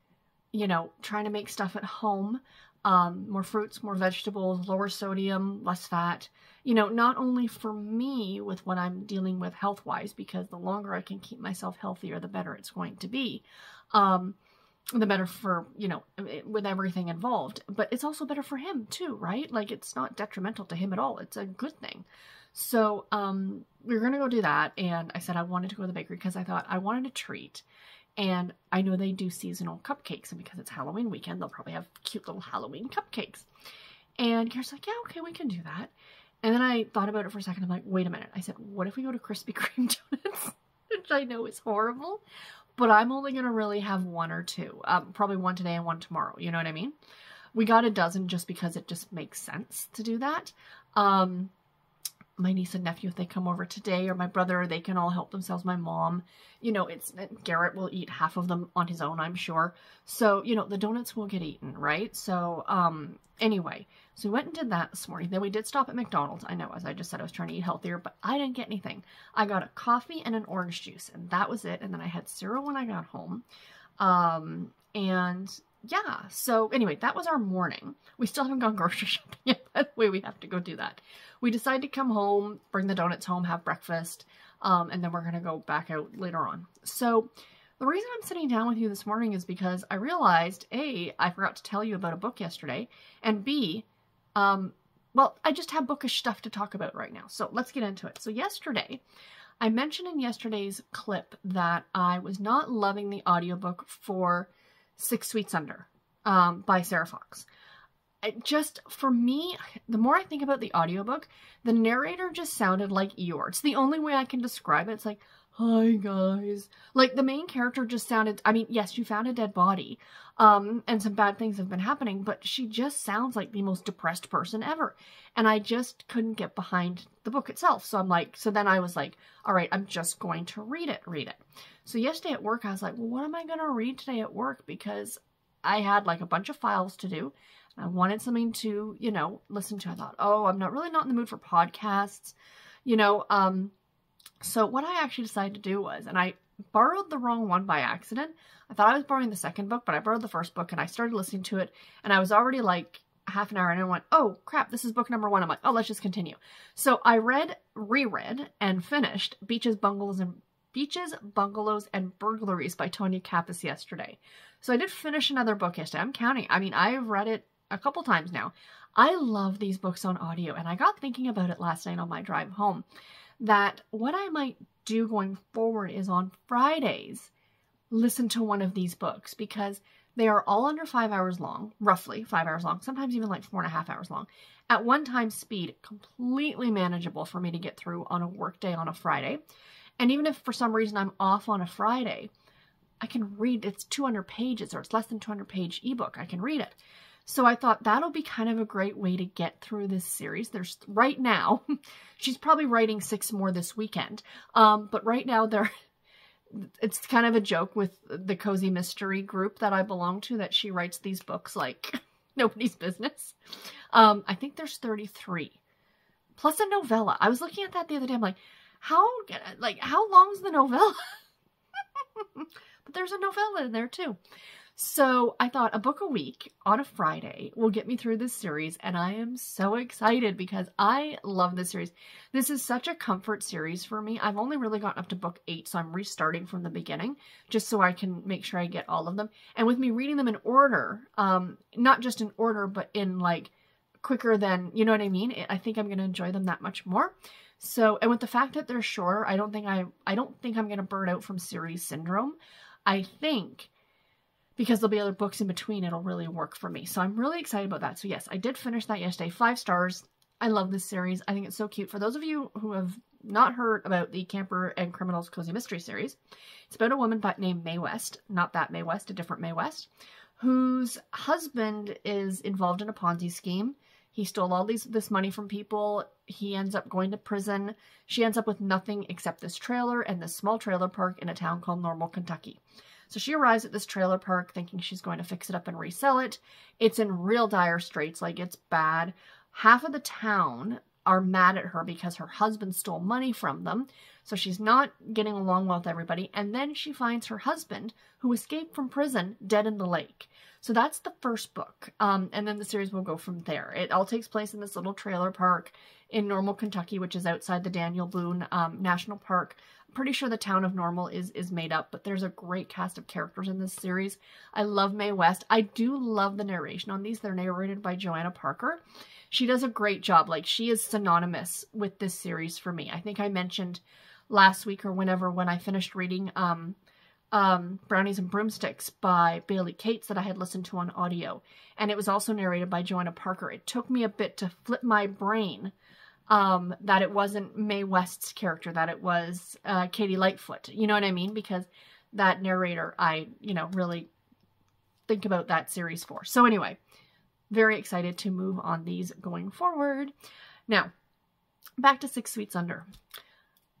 you know, trying to make stuff at home, more fruits, more vegetables, lower sodium, less fat, you know, not only for me with what I'm dealing with health-wise, because the longer I can keep myself healthier, the better it's going to be. The better for, you know, with everything involved, but it's also better for him too, right? Like it's not detrimental to him at all. It's a good thing. So, we were going to go do that. And I said, I wanted to go to the bakery because I thought I wanted a treat. And I know they do seasonal cupcakes, and because it's Halloween weekend, they'll probably have cute little Halloween cupcakes. And Garrett's like, yeah, okay, we can do that. And then I thought about it for a second. I'm like, wait a minute. I said, what if we go to Krispy Kreme donuts? Which I know is horrible, but I'm only going to really have one or two. Probably one today and one tomorrow. You know what I mean? We got a dozen just because it just makes sense to do that. My niece and nephew, if they come over today, or my brother, they can all help themselves. My mom, you know, Garrett will eat half of them on his own, I'm sure. So, you know, the donuts will get eaten, right? So, anyway, so we went and did that this morning. Then we did stop at McDonald's. I know, as I just said, I was trying to eat healthier, but I didn't get anything. I got a coffee and an orange juice, and that was it. And then I had cereal when I got home. And yeah, so anyway, that was our morning. We still haven't gone grocery shopping yet. By the way, we have to go do that. We decided to come home, bring the donuts home, have breakfast, and then we're going to go back out later on. So the reason I'm sitting down with you this morning is because I realized, A, I forgot to tell you about a book yesterday, and B, well, I just have bookish stuff to talk about right now. So let's get into it. So yesterday, I mentioned in yesterday's clip that I was not loving the audiobook for 6 Sweets Under by Sarah Fox. Just, for me, the more I think about the audiobook, the narrator just sounded like Eeyore. It's the only way I can describe it. It's like, hi guys. Like, the main character just sounded, I mean, yes, you found a dead body, and some bad things have been happening, but she just sounds like the most depressed person ever. And I just couldn't get behind the book itself. So I'm like, so then I was like, all right, I'm just going to read it. So yesterday at work, I was like, well, what am I going to read today at work? Because I had like a bunch of files to do. I wanted something to, you know, listen to. I thought, oh, I'm not in the mood for podcasts, you know. So what I actually decided to do was, and I borrowed the wrong one by accident. I thought I was borrowing the second book, but I borrowed the first book and I started listening to it. And I was already like half an hour and I went, oh crap, this is book number 1. I'm like, oh, let's just continue. So I reread and finished Beaches, Bungalows, and Burglaries by Tonya Kappes yesterday. So I did finish another book yesterday. I'm counting. I mean, I've read it a couple times now. I love these books on audio, and I got thinking about it last night on my drive home, that what I might do going forward is on Fridays, listen to one of these books, because they are all under 5 hours long, roughly 5 hours long, sometimes even like 4.5 hours long. At one time speed, completely manageable for me to get through on a work day on a Friday. And even if for some reason I'm off on a Friday, I can read, it's 200 pages or it's less than 200 page ebook. I can read it. So I thought that'll be kind of a great way to get through this series. There's right now, she's probably writing 6 more this weekend. But right now it's kind of a joke with the cozy mystery group that I belong to, that she writes these books like nobody's business. I think there's 33 plus a novella. I was looking at that the other day. I'm like, how long's the novella? But there's a novella in there too. So I thought a book a week on a Friday will get me through this series, and I am so excited because I love this series. This is such a comfort series for me. I've only really gotten up to book 8, so I'm restarting from the beginning just so I can make sure I get all of them. And with me reading them in order, not just in order, but in like quicker than, you know what I mean? I think I'm going to enjoy them that much more. So, and with the fact that they're shorter, I don't think I'm going to burn out from series syndrome. I think because there'll be other books in between, it'll really work for me. So I'm really excited about that. So yes, I did finish that yesterday. 5 stars. I love this series. I think it's so cute. For those of you who have not heard about the Camper and Criminals Cozy Mystery series, it's about a woman named Mae West. Not that Mae West, a different Mae West, whose husband is involved in a Ponzi scheme. He stole all this money from people. He ends up going to prison. She ends up with nothing except this trailer and this small trailer park in a town called Normal, Kentucky. So she arrives at this trailer park thinking she's going to fix it up and resell it. It's in real dire straits, like it's bad. Half of the town are mad at her because her husband stole money from them. So she's not getting along well with everybody. And then she finds her husband, who escaped from prison, dead in the lake. So that's the first book. And then the series will go from there. It all takes place in this little trailer park in Normal, Kentucky, which is outside the Daniel Boone National Park. I'm pretty sure the town of Normal is made up, but there's a great cast of characters in this series. I love Mae West. I do love the narration on these. They're narrated by Joanna Parker. She does a great job. Like, she is synonymous with this series for me. I think I mentioned last week or whenever when I finished reading Brownies and Broomsticks by Bailey Cates that I had listened to on audio. And it was also narrated by Joanna Parker. It took me a bit to flip my brain that it wasn't Mae West's character, that it was Katie Lightfoot. You know what I mean? Because that narrator, I, really think about that series for. So anyway, very excited to move on these going forward. Now, back to 6 Sweets Under.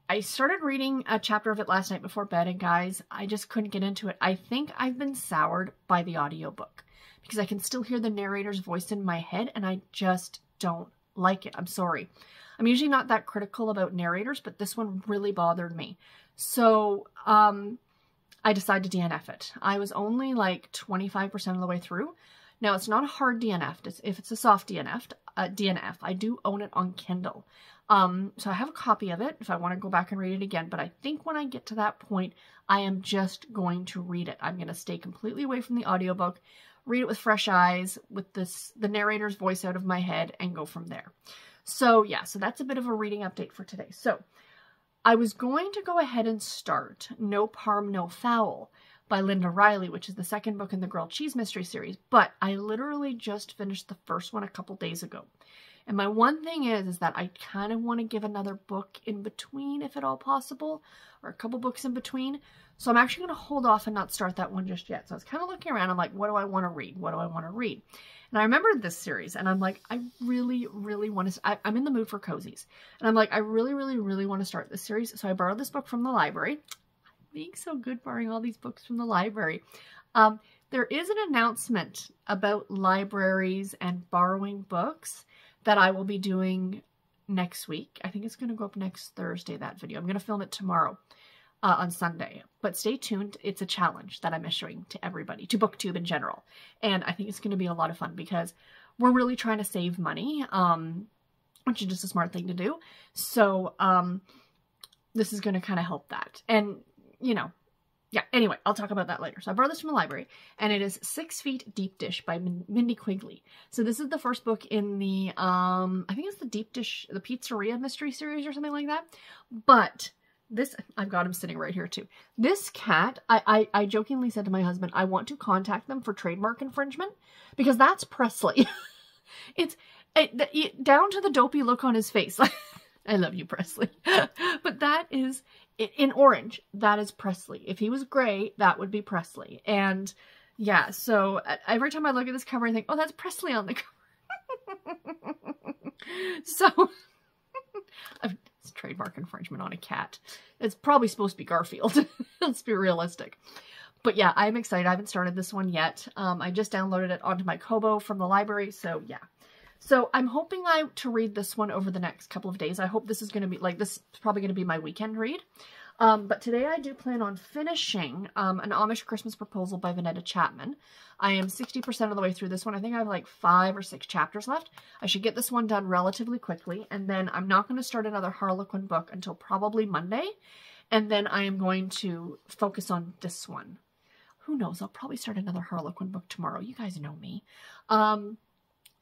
I started reading a chapter of it last night before bed, and guys, I just couldn't get into it. I think I've been soured by the audiobook because I can still hear the narrator's voice in my head, and I just don't like it. I'm sorry. I'm usually not that critical about narrators, but this one really bothered me. So I decided to DNF it. I was only like 25% of the way through. Now, it's not a hard DNF. If it's a soft DNF, I do own it on Kindle. So I have a copy of it if I want to go back and read it again. But I think when I get to that point, I am just going to read it. I'm going to stay completely away from the audiobook, read it with fresh eyes, with the narrator's voice out of my head, and go from there. So yeah, so that's a bit of a reading update for today. So I was going to go ahead and start No Parm, No Foul by Linda Reilly, which is the second book in the Grilled Cheese Mystery series, but I literally just finished the first one a couple days ago. And my one thing is that I kind of want to give another book in between, if at all possible, or a couple books in between. So I'm actually going to hold off and not start that one just yet. So I was kind of looking around. I'm like, what do I want to read? What do I want to read? And I remembered this series, and I'm like, I really, really want to, I'm in the mood for cozies. And I'm like, I really, really, really want to start this series. So I borrowed this book from the library. I'm being so good borrowing all these books from the library. There is an announcement about libraries and borrowing books that I will be doing next week. I think it's going to go up next Thursday, that video. I'm going to film it tomorrow on Sunday. But stay tuned. It's a challenge that I'm issuing to everybody, to BookTube in general. And I think it's going to be a lot of fun because we're really trying to save money, which is just a smart thing to do. So this is going to kind of help that. And, yeah, anyway, I'll talk about that later. So I borrowed this from the library, and it is 6 Feet Deep Dish by Mindy Quigley. So this is the first book in the, I think it's the Deep Dish, the Pizzeria Mystery Series or something like that. But this, I've got him sitting right here too. This cat, I jokingly said to my husband, I want to contact them for trademark infringement because that's Presley. It's down to the dopey look on his face. I love you, Presley. But that is, in orange, that is Presley. If he was gray, that would be Presley. And Yeah, so every time I look at this cover, I think, oh, that's Presley on the cover. So, it's trademark infringement on a cat. It's probably supposed to be Garfield. Let's be realistic. But yeah, I'm excited. I haven't started this one yet. I just downloaded it onto my Kobo from the library, so yeah. So I'm hoping to read this one over the next couple of days. I hope this is going to be, like, this is probably going to be my weekend read. But today I do plan on finishing an Amish Christmas Proposal by Vanetta Chapman. I am 60% of the way through this one. I think I have like 5 or 6 chapters left. I should get this one done relatively quickly. And then I'm not going to start another Harlequin book until probably Monday. And then I am going to focus on this one. Who knows? I'll probably start another Harlequin book tomorrow. You guys know me.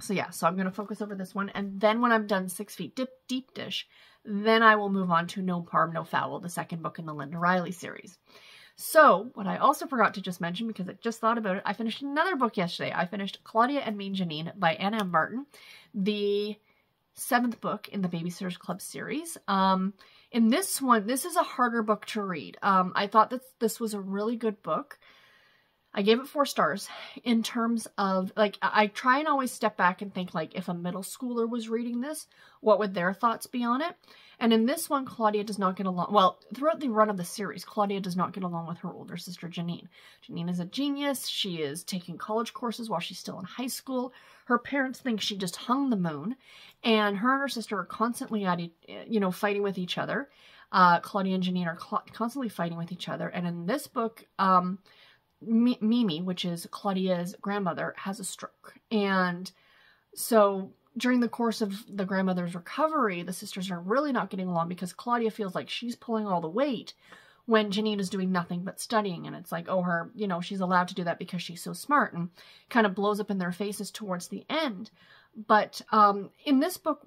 So yeah, so I'm going to focus over this one. And then when I'm done 6 Feet Deep Dish, then I will move on to No Parm, No Foul, the second book in the Linda Reilly series. So, what I also forgot to just mention, because I just thought about it, I finished another book yesterday. I finished Claudia and Me, Janine by Anna M. Martin, the 7th book in the Babysitter's Club series. In this one, this is a harder book to read. I thought that this was a really good book. I gave it 4 stars in terms of, like, I try and always step back and think, like, if a middle schooler was reading this, what would their thoughts be on it? And in this one, Claudia does not get along, well, throughout the run of the series, Claudia does not get along with her older sister, Janine. Janine is a genius. She is taking college courses while she's still in high school. Her parents think she just hung the moon, and her sister are constantly at, fighting with each other. Claudia and Janine are constantly fighting with each other. And in this book, Mimi, which is Claudia's grandmother, has a stroke. And so during the course of the grandmother's recovery, the sisters are really not getting along because Claudia feels like she's pulling all the weight when Janine is doing nothing but studying. And it's like, oh, she's allowed to do that because she's so smart, and kind of blows up in their faces towards the end. But in this book,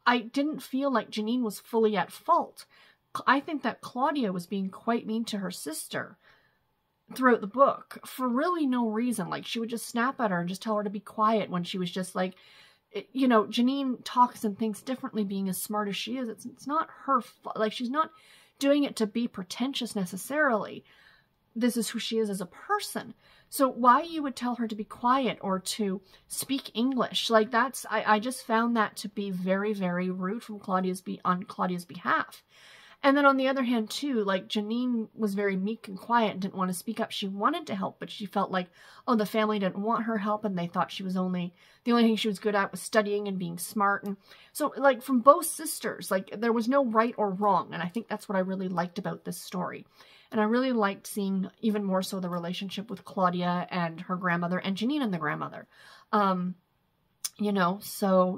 I didn't feel like Janine was fully at fault. I think that Claudia was being quite mean to her sister throughout the book for really no reason. Like, she would just snap at her and just tell her to be quiet when she was just like, Janine talks and thinks differently being as smart as she is. It's not her fault. Like, she's not doing it to be pretentious necessarily. This is who she is as a person. So why you would tell her to be quiet or to speak English? Like, I just found that to be very, very rude from on Claudia's behalf. And then on the other hand, too, like, Janine was very meek and quiet and didn't want to speak up. She wanted to help, but she felt like, oh, the family didn't want her help, and they thought the only thing she was good at was studying and being smart. And so, like, from both sisters, like, there was no right or wrong. And I think that's what I really liked about this story. And I really liked seeing even more so the relationship with Claudia and her grandmother, and Janine and the grandmother. So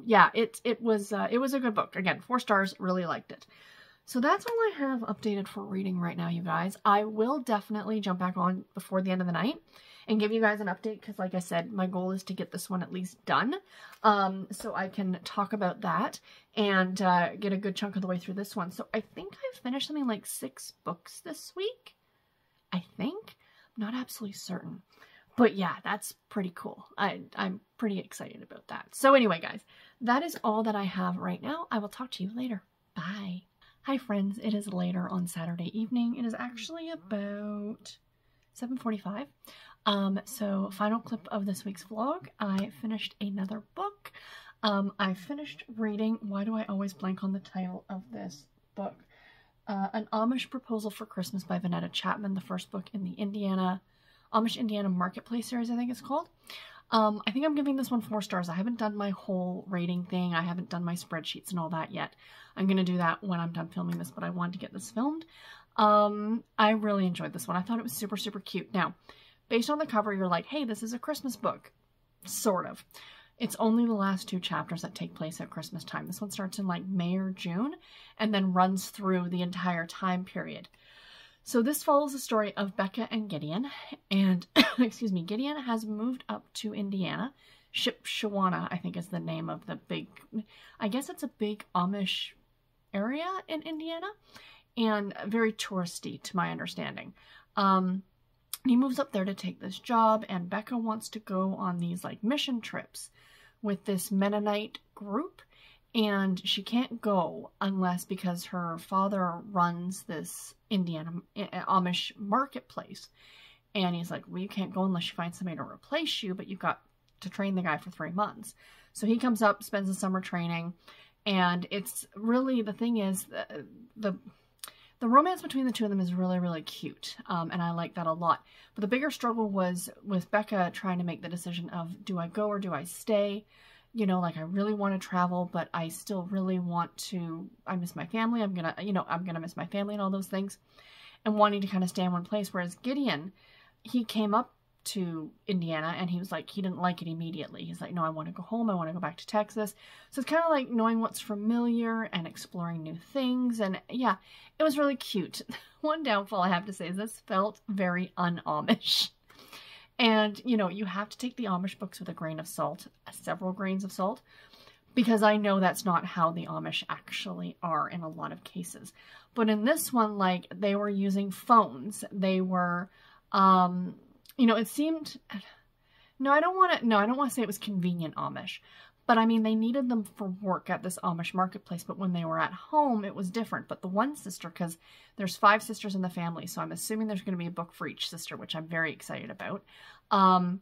yeah, it was a good book. Again, 4 stars, really liked it. So that's all I have updated for reading right now, you guys. I will definitely jump back on before the end of the night and give you guys an update, because like I said, my goal is to get this one at least done, so I can talk about that and get a good chunk of the way through this one. So I think I've finished something like 6 books this week. I think. I'm not absolutely certain. But yeah, that's pretty cool. I'm pretty excited about that. So anyway, guys, that is all that I have right now. I will talk to you later. Bye. Hi friends, it is later on Saturday evening. It is actually about 7:45. So final clip of this week's vlog. I finished another book. I finished reading, why do I always blank on the title of this book? An Amish Proposal for Christmas by Vanetta Chapman, the first book in the Amish Indiana Marketplace series, I think it's called. I think I'm giving this one 4 stars. I haven't done my whole rating thing. I haven't done my spreadsheets and all that yet. I'm going to do that when I'm done filming this, but I wanted to get this filmed. I really enjoyed this one. I thought it was super, super cute. Now, based on the cover, you're like, hey, this is a Christmas book. Sort of. It's only the last 2 chapters that take place at Christmas time. This one starts in like May or June and then runs through the entire time period. So this follows the story of Becca and Gideon, and, excuse me, Gideon has moved up to Indiana. Shipshewana, I think, is the name of the big, I guess it's a big Amish area in Indiana, and very touristy, to my understanding. He moves up there to take this job, and Becca wants to go on these, like, mission trips with this Mennonite group, and she can't go unless, because her father runs this Amish marketplace. And he's like, well, you can't go unless you find somebody to replace you, but you've got to train the guy for 3 months. So he comes up, spends the summer training, and it's really, the thing is, the romance between the two of them is really, really cute, and I like that a lot. But the bigger struggle was with Becca trying to make the decision of, do I go or do I stay? You know, like, I really want to travel, but I still really want to, I miss my family, I'm gonna miss my family and all those things, and wanting to kind of stay in one place. Whereas Gideon, he came up to Indiana and he was like, he didn't like it immediately. He's like, no, I want to go home. I want to go back to Texas. So it's kind of like knowing what's familiar and exploring new things. And yeah, it was really cute. One downfall I have to say is this felt very un-Amish. And, you know, you have to take the Amish books with a grain of salt, several grains of salt, because I know that's not how the Amish actually are in a lot of cases. But in this one, like, they were using phones. They were, you know, it seemed, I don't want to say it was convenient Amish, but I mean, they needed them for work at this Amish marketplace, but when they were at home, it was different. But the one sister, because there's 5 sisters in the family, so I'm assuming there's going to be a book for each sister, which I'm very excited about. And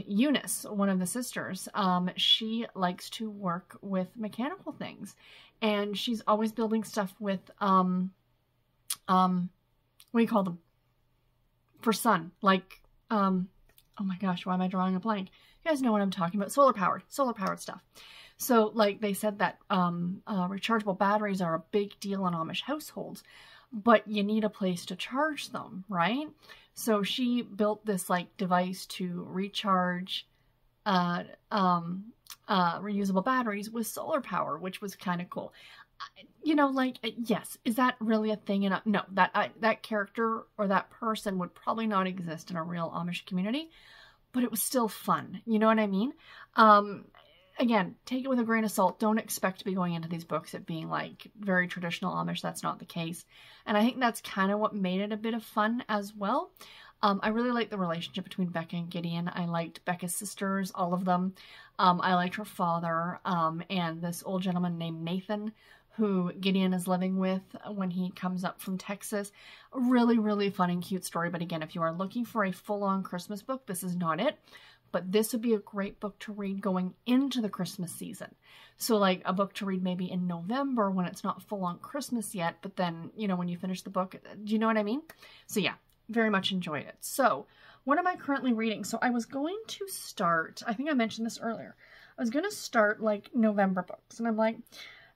Eunice, one of the sisters, she likes to work with mechanical things, and she's always building stuff with, what do you call them? For sun, like, oh my gosh, why am I drawing a blank? You guys know what I'm talking about. Solar powered stuff. So, like, they said that rechargeable batteries are a big deal in Amish households, but you need a place to charge them, right? So she built this, like, device to recharge reusable batteries with solar power, which was kind of cool. You know, like, yes, is that really a thing? No, that character or that person would probably not exist in a real Amish community, but it was still fun. You know what I mean? Again, take it with a grain of salt. Don't expect to be going into these books at being like very traditional Amish. That's not the case. And I think that's kind of what made it a bit of fun as well. I really liked the relationship between Becca and Gideon. I liked Becca's sisters, all of them. I liked her father, and this old gentleman named Nathan, who Gideon is living with when he comes up from Texas. A really, really fun and cute story. But again, if you are looking for a full-on Christmas book, this is not it. But this would be a great book to read going into the Christmas season. So like a book to read maybe in November when it's not full-on Christmas yet, but then, you know, when you finish the book, do you know what I mean? So yeah, very much enjoyed it. So what am I currently reading? So I was going to start, I think I mentioned this earlier, I was going to start like November books. And I'm like,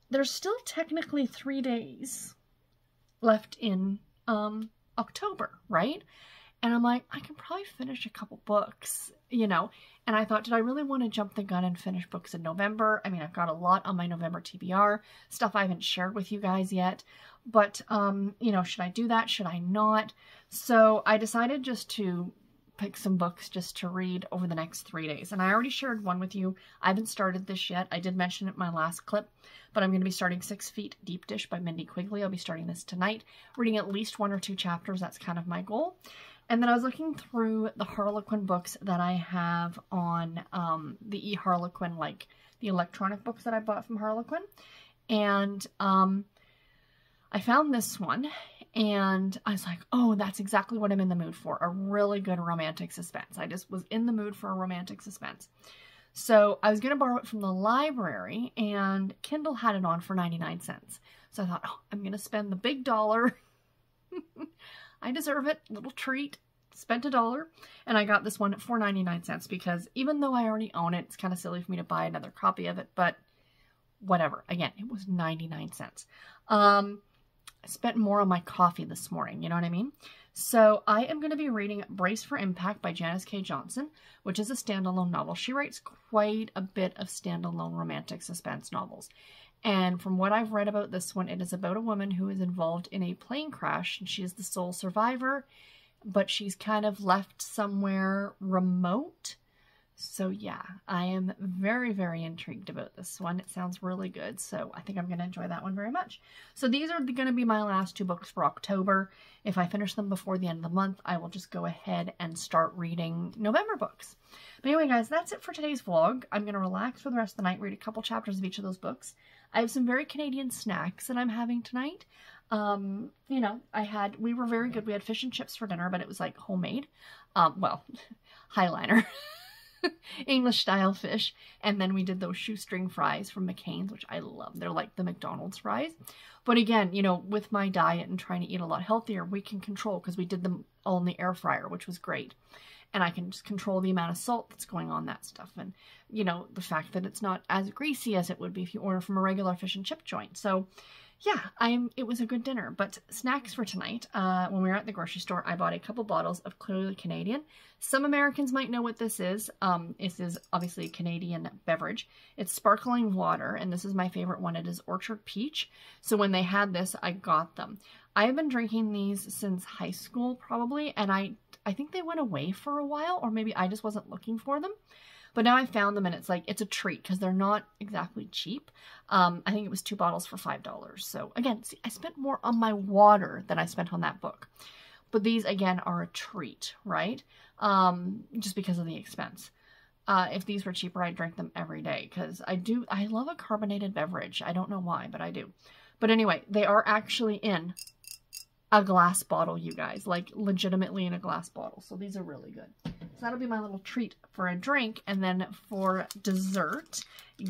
there's still technically 3 days left in October, right? And I'm like, I can probably finish a couple books, you know? And I thought, did I really want to jump the gun and finish books in November? I mean, I've got a lot on my November TBR, stuff I haven't shared with you guys yet. But, you know, should I do that? Should I not? So I decided just to pick some books just to read over the next 3 days. And I already shared one with you. I haven't started this yet. I did mention it in my last clip, but I'm going to be starting 6 Feet Deep Dish by Mindy Quigley. I'll be starting this tonight, reading at least 1 or 2 chapters. That's kind of my goal. And then I was looking through the Harlequin books that I have on the eHarlequin, like the electronic books that I bought from Harlequin. And I found this one, and I was like, oh, that's exactly what I'm in the mood for. A really good romantic suspense. I just was in the mood for a romantic suspense. So I was going to borrow it from the library, and Kindle had it on for 99 cents. So I thought, oh, I'm going to spend the big dollar. I deserve it. Little treat. Spent $1. And I got this one for 99 cents because even though I already own it, it's kind of silly for me to buy another copy of it, but whatever. Again, it was 99 cents. I spent more on my coffee this morning, you know what I mean? So I am going to be reading Brace for Impact by Janice K. Johnson, which is a standalone novel. She writes quite a bit of standalone romantic suspense novels. And from what I've read about this one, it is about a woman who is involved in a plane crash, and she is the sole survivor, but she's kind of left somewhere remote. So yeah, I am very, very intrigued about this one. It sounds really good, so I think I'm going to enjoy that one very much. So these are going to be my last 2 books for October. If I finish them before the end of the month, I will just go ahead and start reading November books. But anyway, guys, that's it for today's vlog. I'm going to relax for the rest of the night, read a couple chapters of each of those books. I have some very Canadian snacks that I'm having tonight. You know, we were very good. We had fish and chips for dinner, but it was like homemade. Well, Highliner. English style fish. And then we did those shoestring fries from McCain's, which I love. They're like the McDonald's fries. But again, you know, with my diet and trying to eat a lot healthier, we can control, because we did them all in the air fryer, which was great. And I can just control the amount of salt that's going on that stuff. And, you know, the fact that it's not as greasy as it would be if you order from a regular fish and chip joint. So, yeah, it was a good dinner. But snacks for tonight, when we were at the grocery store, I bought a couple bottles of clearly Canadian. Some Americans might know what this is. This is obviously a Canadian beverage. It's sparkling water, and this is my favorite one. It is Orchard Peach. So when they had this, I got them. I have been drinking these since high school, probably, and I think they went away for a while, or maybe I just wasn't looking for them. But now I found them, and it's like, it's a treat, because they're not exactly cheap. I think it was 2 bottles for $5. So again, see, I spent more on my water than I spent on that book. But these, again, are a treat, right? Just because of the expense. If these were cheaper, I'd drink them every day, because I love a carbonated beverage. I don't know why, but I do. But anyway, they are actually in a glass bottle, you guys, like legitimately in a glass bottle. So these are really good. So that'll be my little treat for a drink. And then for dessert,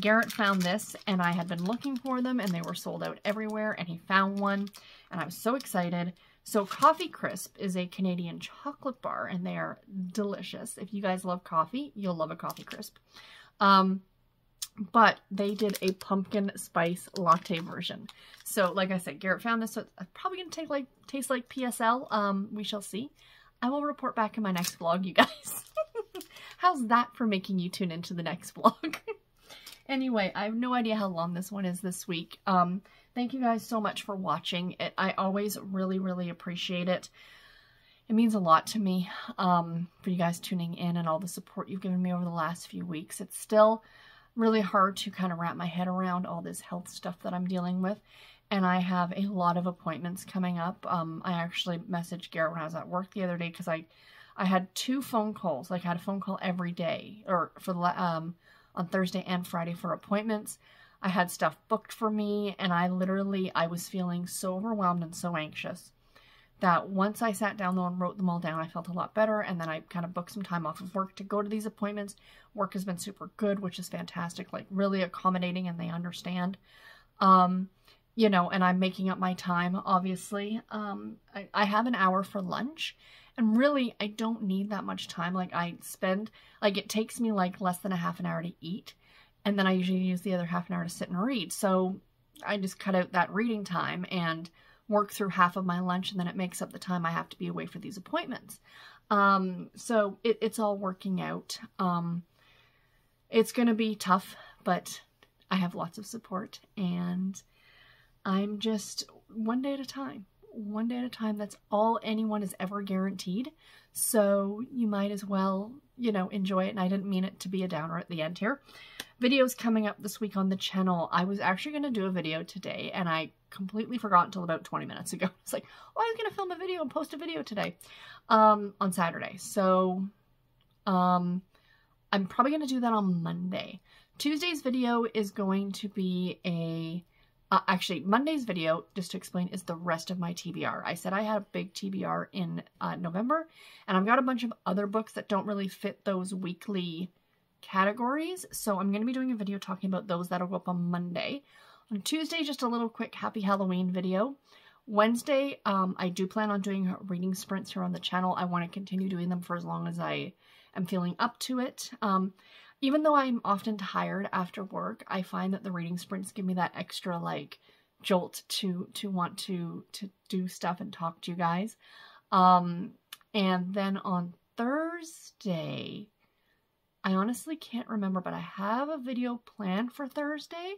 Garrett found this, and I had been looking for them, and they were sold out everywhere, and he found one, and I was so excited. So Coffee Crisp is a Canadian chocolate bar, and they are delicious. If you guys love coffee, you'll love a Coffee Crisp. But they did a pumpkin spice latte version. So like I said, Garrett found this, so it's probably going to taste like PSL. We shall see. I will report back in my next vlog, you guys. How's that for making you tune into the next vlog? Anyway, I have no idea how long this one is this week. Thank you guys so much for watching it. I always really, really appreciate it. It means a lot to me for you guys tuning in and all the support you've given me over the last few weeks. It's still really hard to kind of wrap my head around all this health stuff that I'm dealing with. And I have a lot of appointments coming up. I actually messaged Garrett when I was at work the other day, because I had 2 phone calls. Like, I had a phone call every day, or for the on Thursday and Friday for appointments. I had stuff booked for me, and I was feeling so overwhelmed and so anxious that once I sat down though and wrote them all down, I felt a lot better. And then I kind of booked some time off of work to go to these appointments. Work has been super good, which is fantastic, like really accommodating, and they understand. You know, and I'm making up my time, obviously. I have an hour for lunch, and really, I don't need that much time. Like, it takes me like less than a half an hour to eat, and then I usually use the other half an hour to sit and read. So I just cut out that reading time and work through half of my lunch, and then it makes up the time I have to be away for these appointments. So it's all working out. It's going to be tough, but I have lots of support, and I'm just one day at a time. One day at a time. That's all anyone is ever guaranteed. So you might as well, you know, enjoy it. And I didn't mean it to be a downer at the end here. Videos coming up this week on the channel. I was actually going to do a video today, and I completely forgot until about 20 minutes ago. It's like, oh, I was going to film a video and post a video today on Saturday. So I'm probably going to do that on Monday. Tuesday's video is going to be actually, Monday's video, just to explain, is the rest of my TBR. I said I had a big TBR in November, and I've got a bunch of other books that don't really fit those weekly categories, so I'm going to be doing a video talking about those. That'll go up on Monday. On Tuesday, just a little quick Happy Halloween video. Wednesday, I do plan on doing reading sprints here on the channel. I want to continue doing them for as long as I am feeling up to it. Even though I'm often tired after work, I find that the reading sprints give me that extra, like, jolt to want to do stuff and talk to you guys. And then on Thursday, I honestly can't remember, but I have a video planned for Thursday,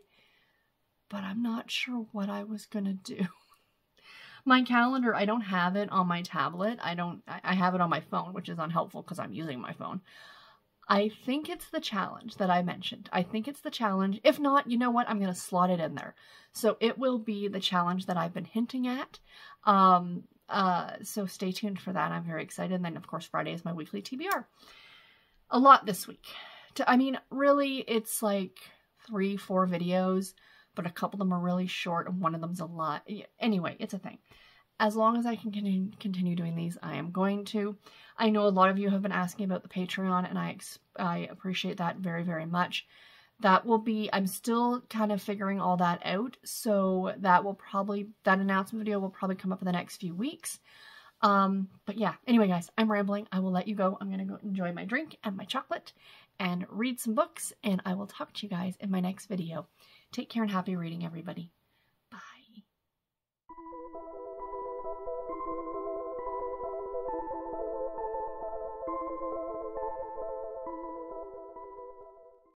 but I'm not sure what I was going to do. My calendar, I don't have it on my tablet. I have it on my phone, which is unhelpful because I'm using my phone. I think it's the challenge that I mentioned. I think it's the challenge. If not, you know what? I'm going to slot it in there. So it will be the challenge that I've been hinting at. So stay tuned for that. I'm very excited. And then, of course, Friday is my weekly TBR. A lot this week. I mean, really, it's like 3-4 videos. but a couple of them are really short and one of them's a lot. Anyway, it's a thing. As long as I can continue doing these, I am going to. I know a lot of you have been asking about the Patreon, and I appreciate that very, very much. That will be, I'm still kind of figuring all that out, so that announcement video will probably come up in the next few weeks. But yeah, anyway guys, I'm rambling. I will let you go. I'm going to go enjoy my drink and my chocolate and read some books, and I will talk to you guys in my next video. Take care and happy reading, everybody.